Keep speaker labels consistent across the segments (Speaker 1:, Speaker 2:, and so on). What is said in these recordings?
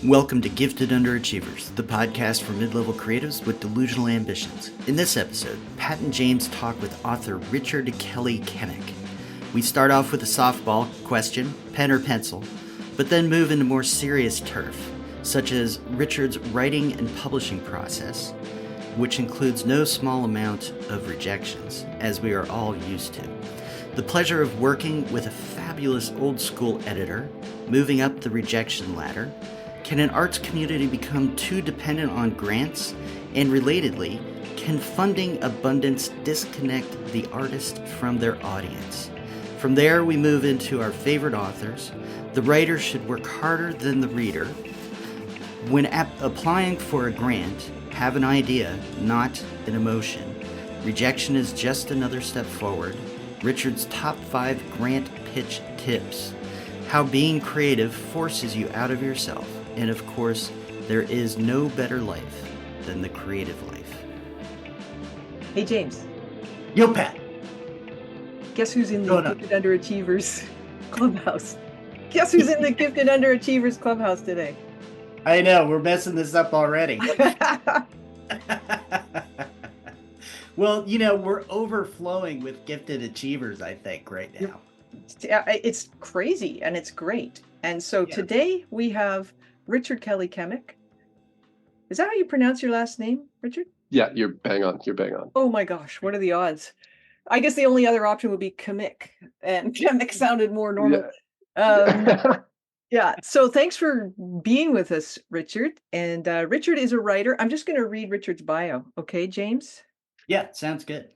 Speaker 1: Welcome to Gifted Underachievers, the podcast for mid-level creatives with delusional ambitions. In this episode, Pat and James talk with author Richard Kelly Kemick. We start off with a softball question, pen or pencil, but then move into more serious turf, such as Richard's writing and publishing process, which includes no small amount of rejections, as we are all used to. The pleasure of working with a fabulous old-school editor, moving up the rejection ladder. Can an arts community become too dependent on grants? And relatedly, can funding abundance disconnect the artist from their audience? From there, we move into our favorite authors. The writer should work harder than the reader. When applying for a grant, have an idea, not an emotion. Rejection is just another step forward. Richard's top 5 grant pitch tips. How being creative forces you out of yourself. And of course, there is no better life than the creative life.
Speaker 2: Hey, James.
Speaker 1: Yo, Pat.
Speaker 2: Guess who's in the Gifted Underachievers Clubhouse? Guess who's in the Gifted Underachievers Clubhouse today?
Speaker 1: I know, we're messing this up already. Well, you know, we're overflowing with gifted achievers, I think, right now.
Speaker 2: It's crazy and it's great. And so today we have Richard Kelly Kemick. Is that how you pronounce your last name, Richard?
Speaker 3: Yeah, you're bang on. You're bang on.
Speaker 2: Oh my gosh, what are the odds? I guess the only other option would be Kemick, and Kemick sounded more normal. Yeah, so thanks for being with us, Richard. And Richard is a writer. I'm just going to read Richard's bio. Okay, James?
Speaker 1: Yeah, sounds good.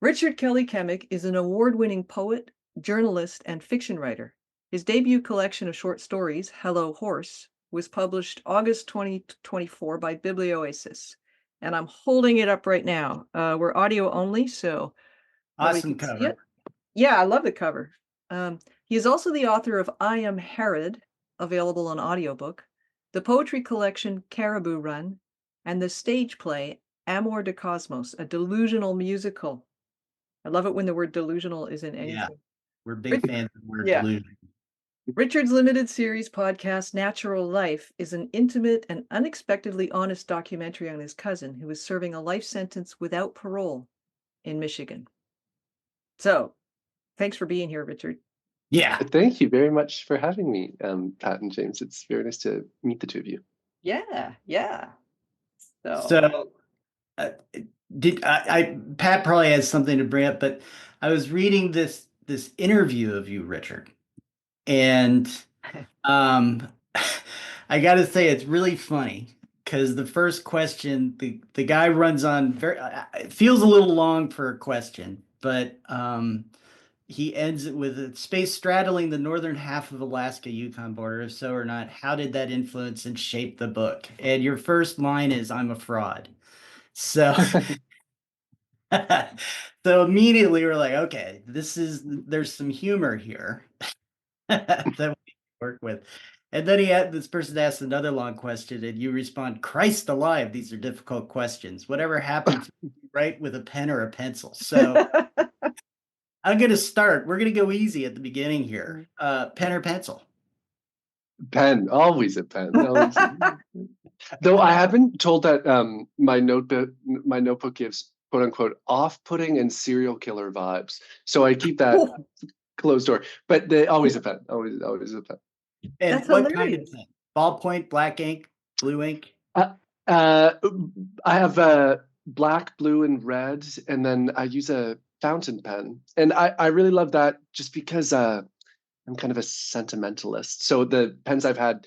Speaker 2: Richard Kelly Kemick is an award-winning poet, journalist, and fiction writer. His debut collection of short stories, Hello Horse, was published August 2024 by Biblioasis. And I'm holding it up right now. We're audio only, so...
Speaker 1: Awesome cover.
Speaker 2: Yeah, I love the cover. He is also the author of I Am Herod, available on audiobook, the poetry collection Caribou Run, and the stage play Amor de Cosmos, a delusional musical. I love it when the word delusional is in anything.
Speaker 1: Yeah, we're big fans of the word delusional.
Speaker 2: Richard's limited series podcast, Natural Life, is an intimate and unexpectedly honest documentary on his cousin who is serving a life sentence without parole in Michigan. So, thanks for being here, Richard.
Speaker 1: Yeah.
Speaker 3: Thank you very much for having me, Pat and James. It's very nice to meet the two of you.
Speaker 2: Yeah.
Speaker 1: So Pat probably has something to bring up, but I was reading this interview of you, Richard, and I got to say it's really funny because the first question, the guy runs on it feels a little long for a question, but he ends it with a space straddling the northern half of Alaska-Yukon border. If so or not, how did that influence and shape the book? And your first line is, "I'm a fraud." So, so immediately we're like, okay, there's some humor here that we work with. And then this person asks another long question, and you respond, "Christ alive, these are difficult questions. Whatever happened to you write with a pen or a pencil?" So I'm going to start. We're going to go easy at the beginning here. Pen or pencil?
Speaker 3: Pen, always a pen. Though I have been told that my notebook gives "quote unquote" off-putting and serial killer vibes. So I keep that closed door. But always a pen. Always a pen.
Speaker 1: And
Speaker 2: that's
Speaker 1: what
Speaker 2: hilarious.
Speaker 1: kind of pen? Ballpoint, black ink, blue ink?
Speaker 3: I have black, blue, and red, and then I use a fountain pen. And I really love that just because I'm kind of a sentimentalist. So the pens I've had,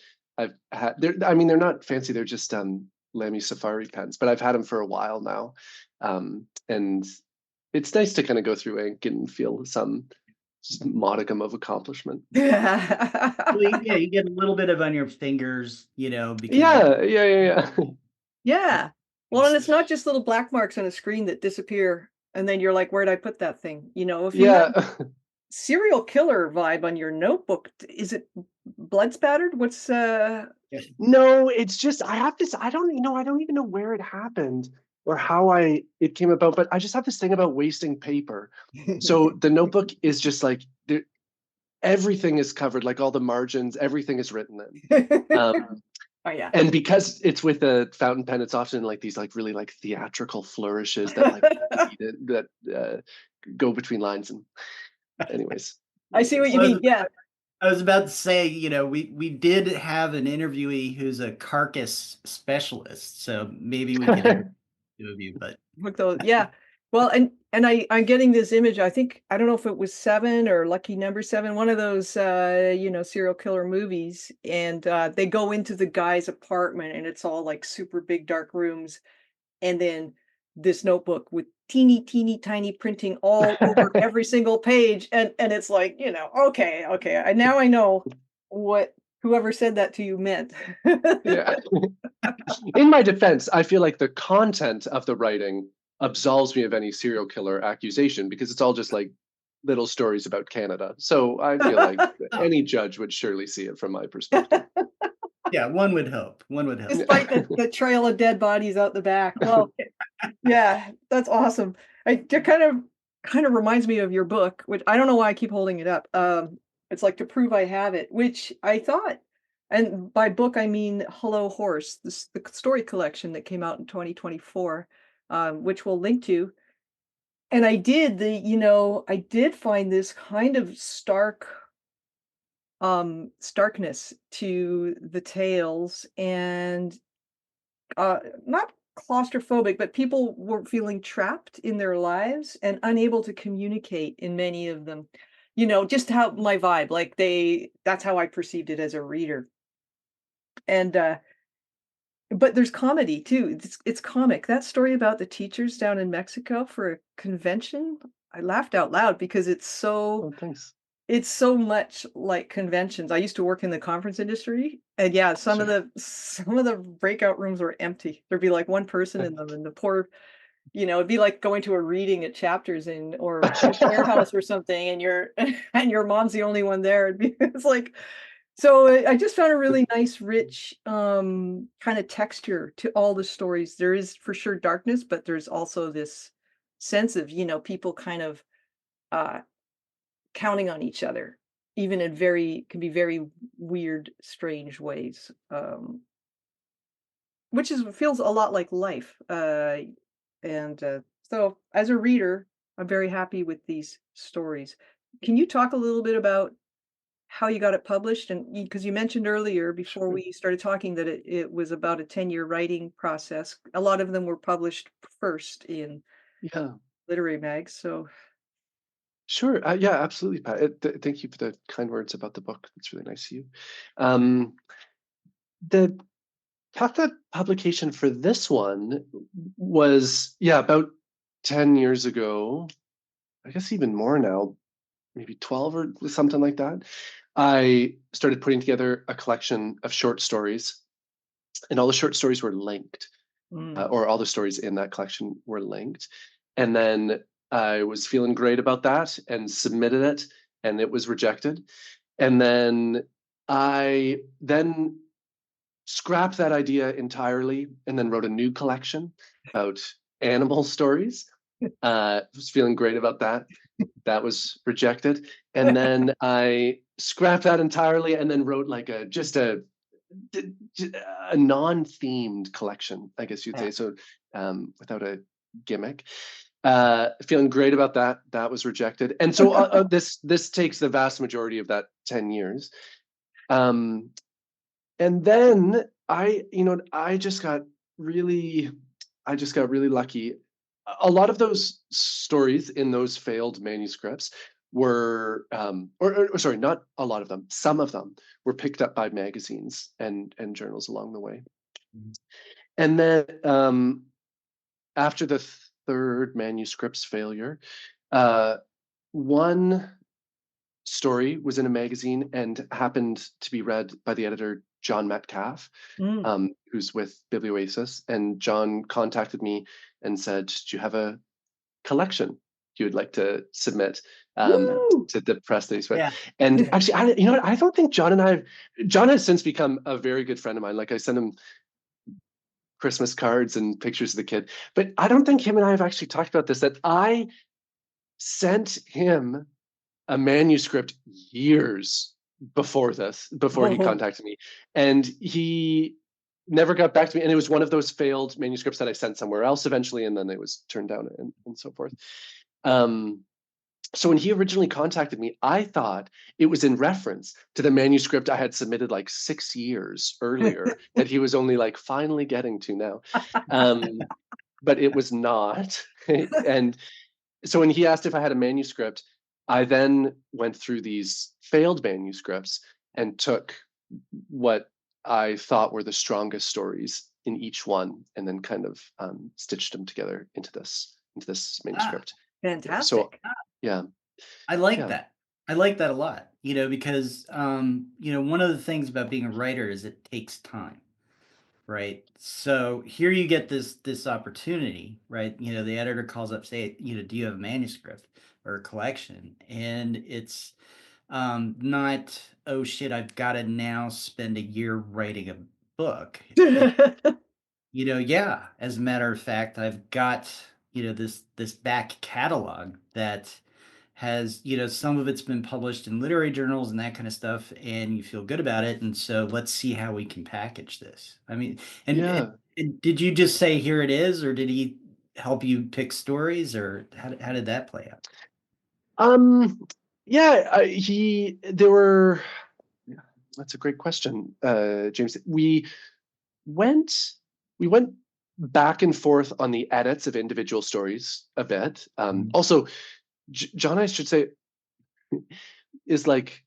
Speaker 3: they're not fancy. They're just Lamy Safari pens, but I've had them for a while now. And it's nice to kind of go through ink and feel some just modicum of accomplishment.
Speaker 1: Well, yeah, you get a little bit of on your fingers, because
Speaker 2: Yeah. Well, and it's not just little black marks on a screen that disappear, and then you're like, where'd I put that thing? If you have serial killer vibe on your notebook, is it blood spattered? What's
Speaker 3: No, it's just I don't even know where it happened or how it came about, but I just have this thing about wasting paper. So the notebook is just like everything is covered, like all the margins, everything is written in.
Speaker 2: Oh yeah.
Speaker 3: And because it's with a fountain pen, it's often like these like really like theatrical flourishes that like go between lines. And anyways,
Speaker 2: I see what you mean. Yeah.
Speaker 1: I was about to say, we did have an interviewee who's a carcass specialist, so maybe we could interview two of you, but
Speaker 2: Look those, yeah. Well, and I'm getting this image. I think I don't know if it was Seven or Lucky Number Seven, one of those serial killer movies, and they go into the guy's apartment, and it's all like super big dark rooms, and then this notebook with teeny tiny printing all over every single page, and it's like, okay, now I know what whoever said that to you meant.
Speaker 3: yeah. In my defense, I feel like the content of the writing absolves me of any serial killer accusation because it's all just like little stories about Canada. So I feel like any judge would surely see it from my perspective.
Speaker 1: yeah, one would hope. One would hope.
Speaker 2: Despite the trail of dead bodies out the back. Well, yeah, that's awesome. It kind of reminds me of your book, which I don't know why I keep holding it up. It's like To Prove I Have It, which I thought, and by book I mean Hello Horse, the story collection that came out in 2024, which we'll link to. And I did find this kind of starkness to the tales, and not claustrophobic, but people were feeling trapped in their lives and unable to communicate in many of them. Just how my vibe, like that's how I perceived it as a reader. And but there's comedy too. It's comic. That story about the teachers down in Mexico for a convention, I laughed out loud because
Speaker 3: Oh, thanks.
Speaker 2: it's so much like conventions. I used to work in the conference industry, and yeah, some of
Speaker 3: Sure.
Speaker 2: the breakout rooms were empty. There'd be like one person in them, and the poor, it'd be like going to a reading at Chapters or Warehouse or something, and and your mom's the only one there. It's like, so I just found a really nice, rich kind of texture to all the stories. There is for sure darkness, but there's also this sense of people kind of uh counting on each other, even in can be very weird, strange ways, which feels a lot like life. And so, as a reader, I'm very happy with these stories. Can you talk a little bit about how you got it published? And because you mentioned earlier, before
Speaker 3: Sure.
Speaker 2: we started talking, that it was about a 10-year writing process. A lot of them were published first in
Speaker 3: Yeah.
Speaker 2: literary mags. So,
Speaker 3: Sure. Yeah, absolutely, Pat. Thank you for the kind words about the book. It's really nice of you. Um, the path to publication for this one was, yeah, about 10 years ago. I guess even more now, maybe 12 or something like that. I started putting together a collection of short stories, and all the short stories were linked,
Speaker 2: mm,
Speaker 3: or all the stories in that collection were linked. And then I was feeling great about that and submitted it, and it was rejected. And then I then scrapped that idea entirely and then wrote a new collection about animal stories. Was feeling great about that. That was rejected. And then I scrapped that entirely and then wrote like a non-themed collection, I guess you'd
Speaker 2: yeah.
Speaker 3: say. So without a gimmick. Feeling great about that. That was rejected. And so this takes the vast majority of that 10 years. Um, and then I just got really lucky. A lot of those stories in those failed manuscripts were or sorry, not a lot of them, some of them were picked up by magazines and journals along the way.
Speaker 1: Mhm.
Speaker 3: And then after the third manuscript's failure, one story was in a magazine and happened to be read by the editor John Metcalf,
Speaker 2: Mm.
Speaker 3: who's with Biblioasis. And John contacted me and said, "Do you have a collection you would like to submit
Speaker 2: Woo!
Speaker 3: to the press that he's with?"
Speaker 1: Yeah.
Speaker 3: And actually, I don't think John has since become a very good friend of mine. Like I sent him Christmas cards and pictures of the kid, but I don't think him and I have actually talked about this. That I sent him a manuscript years before he
Speaker 2: Oh,
Speaker 3: contacted me, and he never got back to me. And it was one of those failed manuscripts that I sent somewhere else eventually, and then it was turned down and so forth. So when he originally contacted me, I thought it was in reference to the manuscript I had submitted like 6 years earlier that he was only like finally getting to now. But it was not. And so when he asked if I had a manuscript, I then went through these failed manuscripts and took what I thought were the strongest stories in each one, and then kind of stitched them together into this manuscript. So
Speaker 2: fantastic.
Speaker 3: yeah,
Speaker 1: I like
Speaker 3: yeah,
Speaker 1: that. I like that a lot, because one of the things about being a writer is it takes time, right? So here you get this opportunity, right? The editor calls up, say, do you have a manuscript or a collection? And it's not, oh shit, I've got to now spend a year writing a book. Yeah, as a matter of fact, I've got, this back catalog that has, some of it's been published in literary journals and that kind of stuff, and you feel good about it. And so let's see how we can package this. I mean,
Speaker 3: yeah.
Speaker 1: and did you just say here it is, or did he help you pick stories, or how did that play out?
Speaker 3: Yeah, he there were. Yeah, that's a great question, James. Went we went back and forth on the edits of individual stories a bit. Also, John, I should say, is like,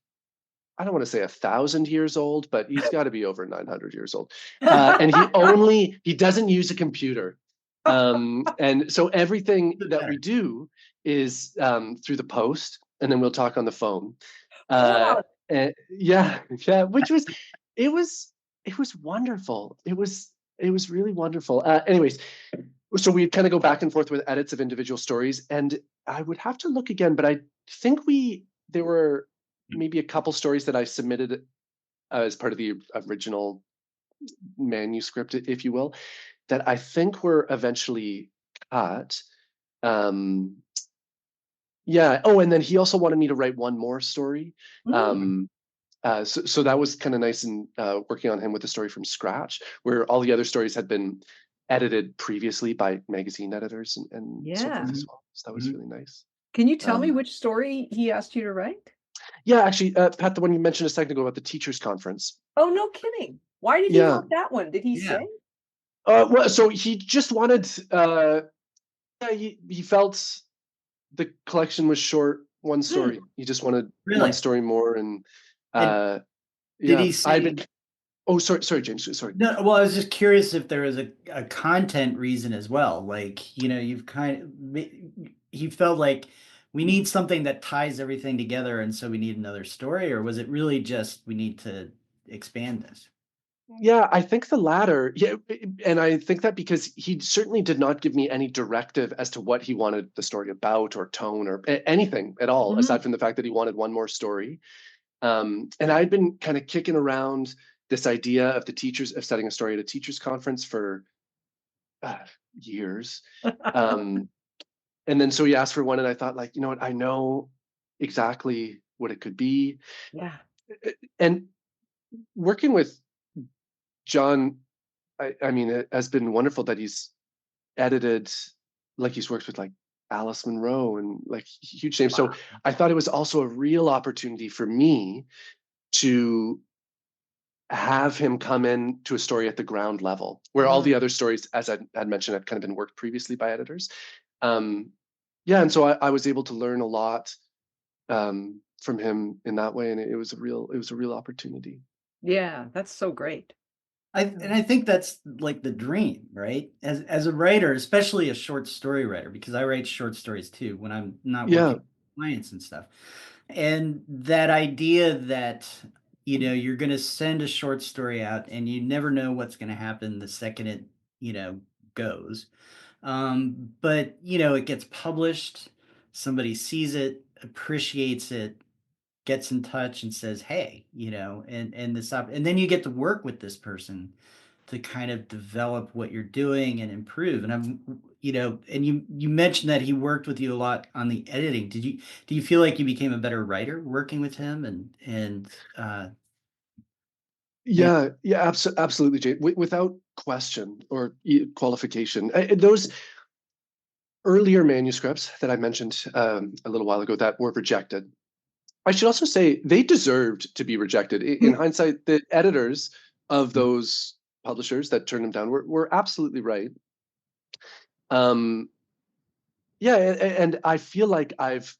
Speaker 3: I don't want to say 1,000 years old, but he's got to be over 900 years old. And he doesn't use a computer. And so everything that we do is through the post, and then we'll talk on the phone. Uh,
Speaker 2: Wow.
Speaker 3: and yeah, yeah, it was, it was wonderful. It was really wonderful. Anyways, so we kind of go back and forth with edits of individual stories, and I would have to look again, but I think there were maybe a couple stories that I submitted as part of the original manuscript, if you will, that I think were eventually cut. Um, yeah. Oh, and then he also wanted me to write one more story.
Speaker 2: Mm.
Speaker 3: So that was kind of nice, and working on him with the story from scratch, where all the other stories had been edited previously by magazine editors and so
Speaker 2: Yeah.
Speaker 3: forth as well. So that was really nice.
Speaker 2: Can you tell me
Speaker 3: Um,
Speaker 2: which story he asked you to write?
Speaker 3: yeah, actually, Pat, the one you mentioned a second ago about the teachers' conference.
Speaker 2: Oh, no kidding. Why did he
Speaker 3: Yeah.
Speaker 2: want that one? Did he
Speaker 1: Yeah.
Speaker 2: say?
Speaker 3: Well, so he just wanted. Yeah, he felt the collection was short. One
Speaker 2: Hmm.
Speaker 3: story. He just wanted one
Speaker 1: Really?
Speaker 3: story more, and
Speaker 1: And
Speaker 3: uh,
Speaker 1: did
Speaker 3: yeah,
Speaker 1: he
Speaker 3: I've
Speaker 1: say?
Speaker 3: been. Oh, sorry, James. Sorry.
Speaker 1: No, well, I was just curious if there was a content reason as well. Like, you've he felt like we need something that ties everything together, and so we need another story, or was it really just we need to expand this?
Speaker 3: Yeah, I think the latter. Yeah, and I think that because he certainly did not give me any directive as to what he wanted the story about, or tone, or anything at all,
Speaker 2: Mhm.
Speaker 3: aside from the fact that he wanted one more story. And I'd been kind of kicking around this idea of setting a story at a teachers conference for uh, years. Um, and then so he asked for one, and I thought, like, you know what, I know exactly what it could be.
Speaker 2: Yeah.
Speaker 3: And working with John, I mean, it has been wonderful that he's edited, like he's worked with like Alice Munro and like huge names. So I thought it was also a real opportunity for me to have him come in to a story at the ground level, where all the
Speaker 2: Mm.
Speaker 3: other stories, as I had mentioned, had kind of been worked previously by editors. Um, yeah, and so I was able to learn a lot from him in that way, and it was a real opportunity.
Speaker 2: Yeah, that's so great.
Speaker 1: And I think that's like the dream, right? As a writer, especially a short story writer, because I write short stories too when I'm not
Speaker 3: Yeah,
Speaker 1: working with clients and stuff. And that idea that, you're going to send a short story out and you never know what's going to happen the second it, goes. But, it gets published, somebody sees it, appreciates it, gets in touch and says, "Hey," and then you get to work with this person to kind of develop what you're doing and improve. And and you mentioned that he worked with you a lot on the editing. Do you feel like you became a better writer working with him and maybe?
Speaker 3: Yeah, absolutely, Jay. Without question or qualification, those earlier manuscripts that I mentioned a little while ago that were rejected, I should also say they deserved to be rejected. In hindsight, the editors of those publishers that turned them down were absolutely right. Yeah, and I feel like I've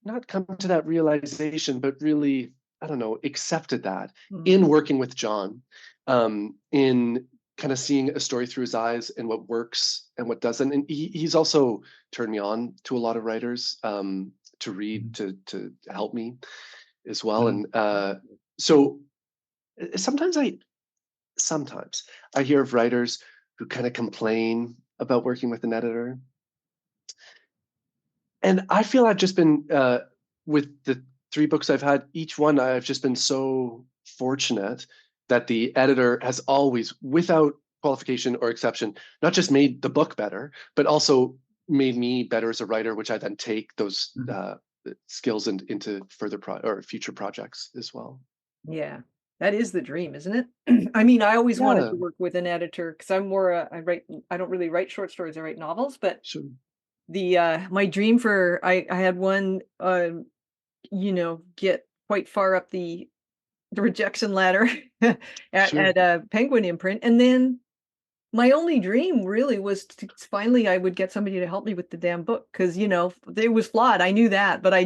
Speaker 3: not come to that realization, but really, I don't know, accepted that in working with John, in kind of seeing a story through his eyes and what works and what doesn't. And he's also turned me on to a lot of writers to read, to help me as well. And so sometimes I hear of writers who kind of complain about working with an editor. And I feel I've just been, with the 3 books I've had, each one I've just been so fortunate that the editor has always, without qualification or exception, not just made the book better, but also made me better as a writer, which I then take those skills into further or future projects as well.
Speaker 2: Yeah, that is the dream, isn't it? I mean, I always wanted
Speaker 3: Yeah,
Speaker 2: to work with an editor because I'm more, I don't really write short stories, I write novels, but
Speaker 3: sure.
Speaker 2: my dream for I had one, get quite far up the rejection ladder
Speaker 3: Sure.
Speaker 2: at Penguin Imprint, and then my only dream really was to finally I would get somebody to help me with the damn book because it was flawed. I knew that, but I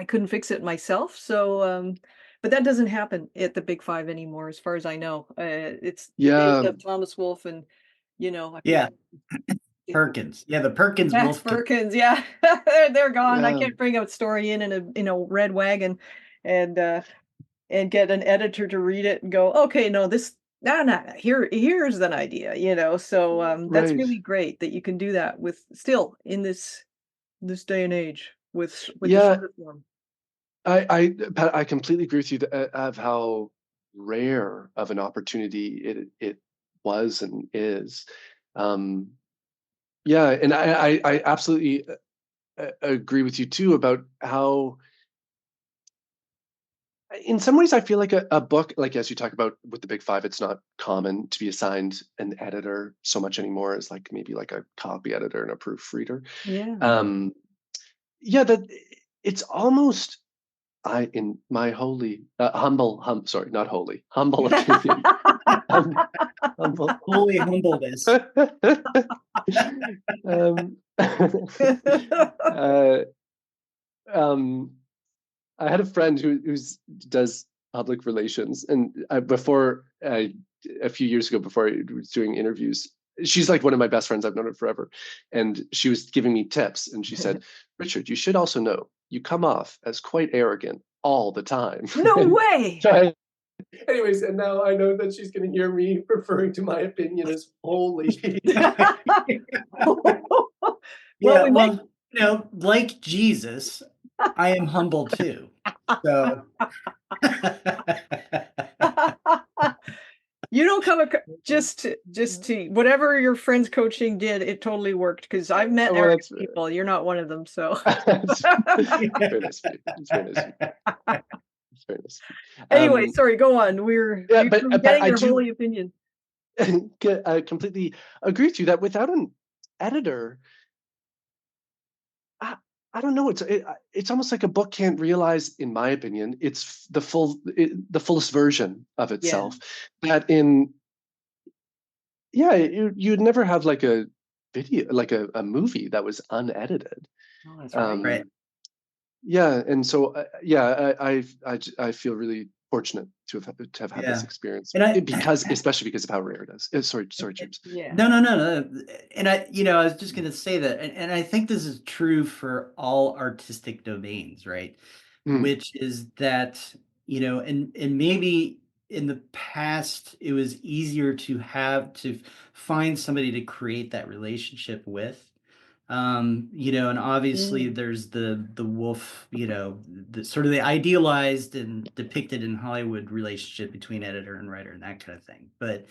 Speaker 2: couldn't fix it myself. So, but that doesn't happen at the Big Five anymore, as far as I know. It's the days
Speaker 3: Yeah,
Speaker 2: of Thomas Wolfe and I
Speaker 1: Yeah,
Speaker 2: forget.
Speaker 1: Perkins. Yeah, the Perkins
Speaker 2: Jeff
Speaker 1: Wolf.
Speaker 2: Perkins, yeah, they're gone. I
Speaker 3: yeah,
Speaker 2: can't bring a story in a red wagon, and and get an editor to read it and go, okay, no, this, no, no, here's an idea, So that's
Speaker 3: right.
Speaker 2: really great that you can do that with still in this day and age with the
Speaker 3: Yeah,
Speaker 2: shorter form.
Speaker 3: Pat, I completely agree with you of how rare of an opportunity it was and is. Um, yeah, and I absolutely agree with you too about how, in some ways, I feel like a book, like as you talk about with the Big Five, it's not common to be assigned an editor so much anymore as like maybe like a copy editor and a proofreader.
Speaker 2: Yeah.
Speaker 3: Um, yeah, that it's almost in my sorry, not holy, humble opinion, humble.
Speaker 1: Holy humbleness.
Speaker 3: um, uh, um, I had a friend who's does public relations, and a few years ago, before I was doing interviews, she's like one of my best friends. I've known her forever, and she was giving me tips, and she said, "Richard, you should also know you come off as quite arrogant all the time."
Speaker 2: No way.
Speaker 3: So anyways, and now I know that she's going to hear me referring to my opinion as holy.
Speaker 2: Well,
Speaker 1: Yeah,
Speaker 2: we might.
Speaker 1: well, like Jesus, I am humble too. So
Speaker 2: You don't come just to whatever your friend's coaching did, it totally worked because I've met
Speaker 3: Well,
Speaker 2: arrogant
Speaker 3: that's
Speaker 2: people. You're not one of them, so.
Speaker 3: that's very nice of you. It's very nice of you. It's very nice of you.
Speaker 2: Anyway, sorry, go on.
Speaker 3: Yeah,
Speaker 2: You were
Speaker 3: but
Speaker 2: getting
Speaker 3: I
Speaker 2: your
Speaker 3: do
Speaker 2: holy opinion.
Speaker 3: completely agree with you that without an editor, I, I don't know. It's almost like a book can't realize, in my opinion, it's the fullest version of
Speaker 2: Yeah.
Speaker 3: itself. That you'd never have like a video, like a movie that was unedited.
Speaker 2: Oh, that's right.
Speaker 1: right.
Speaker 3: Yeah, and so I feel really fortunate to have had this
Speaker 1: Yeah.
Speaker 3: experience,
Speaker 1: And
Speaker 3: especially because of how rare it is. Sorry, James.
Speaker 2: Yeah.
Speaker 1: no. And I was just gonna say that, and I think this is true for all artistic domains, right?
Speaker 3: Mm,
Speaker 1: Which is that, and maybe in the past it was easier to find somebody to create that relationship with. And obviously there's the wolf, the sort of the idealized and depicted in Hollywood relationship between editor and writer and that kind of thing. But,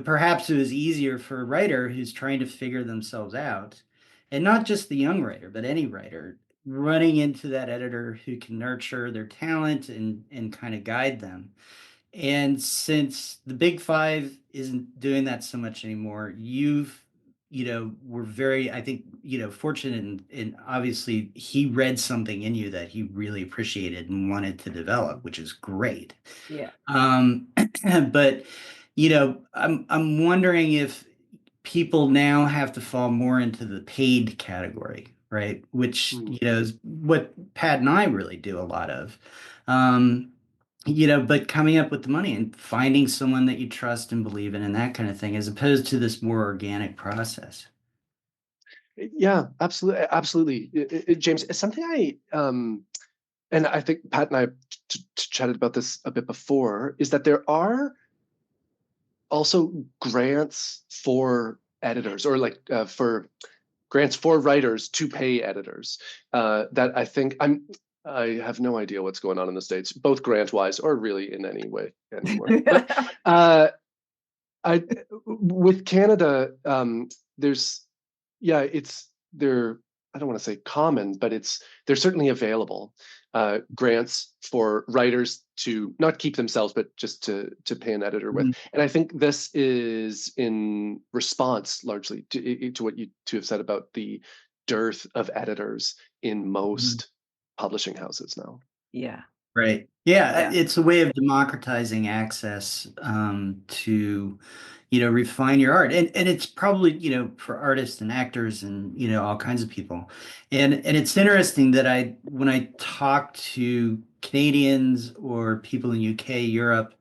Speaker 1: perhaps it was easier for a writer who's trying to figure themselves out, and not just the young writer, but any writer, running into that editor who can nurture their talent and kind of guide them. And since the Big Five isn't doing that so much anymore, were very, I think, fortunate, and obviously he read something in you that he really appreciated and wanted to develop, which is great.
Speaker 2: Yeah.
Speaker 1: But, I'm wondering if people now have to fall more into the paid category, right? Which, is what Pat and I really do a lot of. But coming up with the money and finding someone that you trust and believe in and that kind of thing, as opposed to this more organic process.
Speaker 3: Yeah, absolutely, absolutely. James, it's something and I think Pat and I chatted about this a bit before, is that there are also grants for editors, or like for grants for writers to pay editors. That I think I have no idea what's going on in the States, both grant wise or really in any way anymore. But with Canada, there's it's they're, I don't want to say common, but they're certainly available, grants for writers to not keep themselves, but just to pay an editor with. And I think this is in response largely to what you two have said about the dearth of editors in most publishing houses now.
Speaker 2: Yeah.
Speaker 1: Right. Yeah, it's a way of democratizing access to, refine your art. And it's probably, for artists and actors and, all kinds of people. And it's interesting that when I talk to Canadians or people in UK, Europe,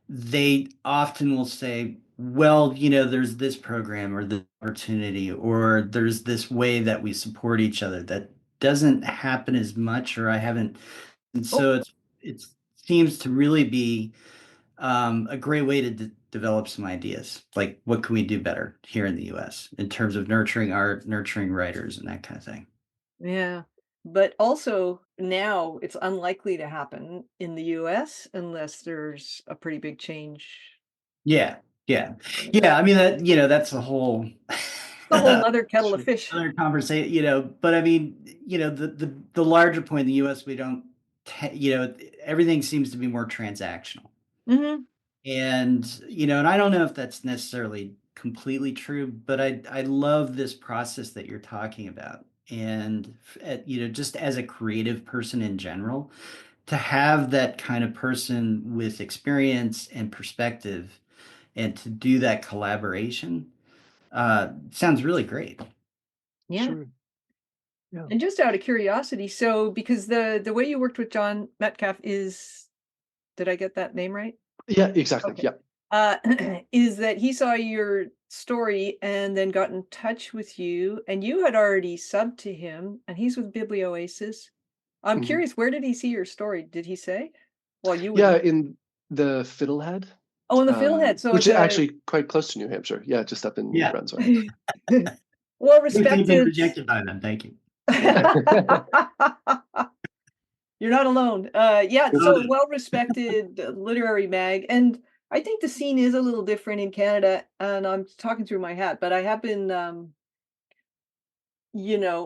Speaker 1: they often will say, well, there's this program or the opportunity, or there's this way that we support each other that doesn't happen as much, or I haven't. And so it seems to really be a great way to develop some ideas. Like, what can we do better here in the U.S. in terms of nurturing art, nurturing writers, and that kind of thing?
Speaker 2: Yeah. But also now it's unlikely to happen in the US unless there's a pretty big change.
Speaker 1: Yeah, yeah, yeah. I mean, that's a whole
Speaker 2: A whole nother kettle of
Speaker 3: Sure.
Speaker 2: fish.
Speaker 1: other conversation. But I mean, the larger point in the U.S. we don't, everything seems to be more transactional.
Speaker 2: Hmm.
Speaker 1: And I don't know if that's necessarily completely true, but I love this process that you're talking about. And just as a creative person in general, to have that kind of person with experience and perspective, and to do that collaboration, sounds really great.
Speaker 2: Yeah.
Speaker 3: Sure. Yeah.
Speaker 2: And just out of curiosity, so because the way you worked with John Metcalf is, did I get that name right?
Speaker 3: Yeah, exactly.
Speaker 2: Okay.
Speaker 3: Yeah.
Speaker 2: Uh, is that he saw your story and then got in touch with you, and you had already subbed to him, and he's with Biblioasis. I'm
Speaker 3: Mhm.
Speaker 2: curious, where did he see your story? Did he say? Well, you would
Speaker 3: Yeah,
Speaker 2: know.
Speaker 3: in the Fiddlehead,
Speaker 2: Oh, in the Philhead. So
Speaker 3: which
Speaker 2: it's
Speaker 3: is
Speaker 2: a
Speaker 3: actually quite close to New Hampshire. Yeah, just up in New
Speaker 1: Yeah.
Speaker 3: Brunswick.
Speaker 2: well
Speaker 1: We've been
Speaker 2: respected.
Speaker 1: rejected by them. Thank you.
Speaker 2: You're not alone. Yeah,
Speaker 1: Oh,
Speaker 2: so well-respected literary mag, and I think the scene is a little different in Canada, and I'm talking through my hat, but I have been,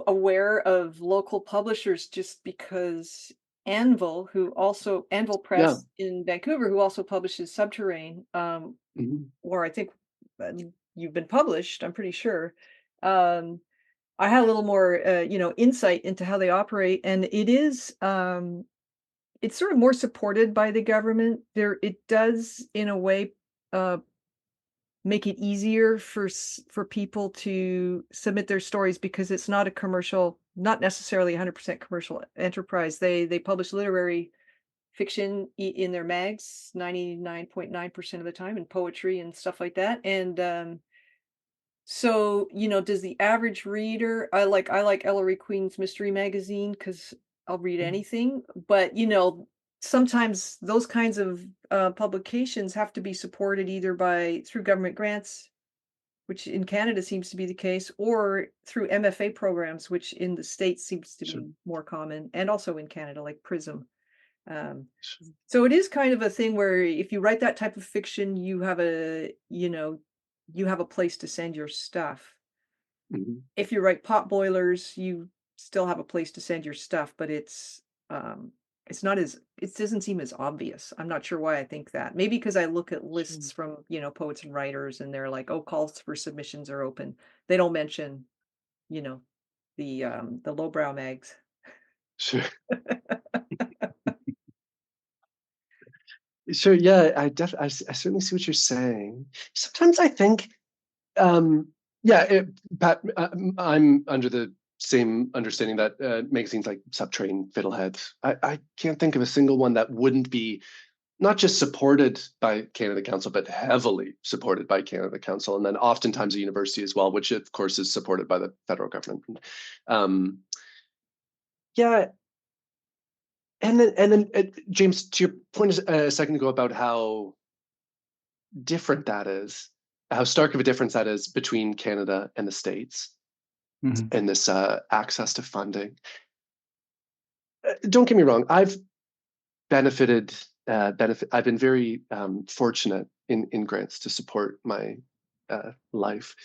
Speaker 2: aware of local publishers just because Anvil
Speaker 3: Yeah.
Speaker 2: Press in Vancouver, who also publishes Subterrane,
Speaker 3: Mhm.
Speaker 2: or I think you've been published, I'm pretty sure. Um, I had a little more, insight into how they operate, and it's sort of more supported by the government. It does, in a way, uh, make it easier for people to submit their stories because it's not a commercial, not necessarily 100% commercial enterprise. They publish literary fiction in their mags 99.9% of the time, and poetry and stuff like that. And so, does the average reader, I like Ellery Queen's mystery magazine because I'll read
Speaker 3: Mhm.
Speaker 2: anything, but sometimes those kinds of publications have to be supported either by through government grants, which in Canada seems to be the case, or through MFA programs, which in the States seems to
Speaker 3: Sure.
Speaker 2: be more common, and also in Canada, like Prism. Um,
Speaker 3: Sure.
Speaker 2: so it is kind of a thing where if you write that type of fiction, you have you have a place to send your stuff.
Speaker 3: Mhm.
Speaker 2: If you write pot boilers, you still have a place to send your stuff, but um it's not as it doesn't seem as obvious. I'm not sure why I think that. Maybe because I look at
Speaker 3: Sure.
Speaker 2: lists from, poets and writers and they're like, "Oh, calls for submissions are open." They don't mention, you know, the lowbrow mags.
Speaker 3: Sure. Sure. Yeah, I certainly see what you're saying. Sometimes I think, um, yeah, Pat, I'm under the same understanding that magazines like Subtrain, Fiddlehead, I can't think of a single one that wouldn't be not just supported by Canada Council, but heavily supported by Canada Council, and then oftentimes a university as well, which of course is supported by the federal government. Um, yeah, and then James, to your point a second ago about how different that is, how stark of a difference that is between Canada and the States,
Speaker 1: Mhm.
Speaker 3: and this access to funding. Don't get me wrong, I've benefited. I've been very fortunate in grants to support my life.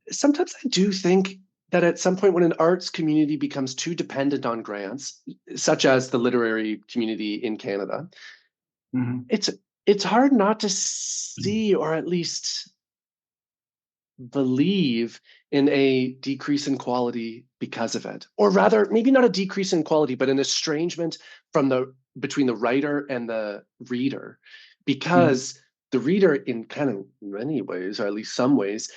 Speaker 3: Sometimes I do think that at some point when an arts community becomes too dependent on grants, such as the literary community in Canada,
Speaker 1: Mhm.
Speaker 3: it's it's hard not to see, or at least believe, in a decrease in quality because of it. Or rather, maybe not a decrease in quality, but an estrangement from the between the writer and the reader.
Speaker 1: Mhm.
Speaker 3: Because the reader, in kind of many ways, or at least some ways,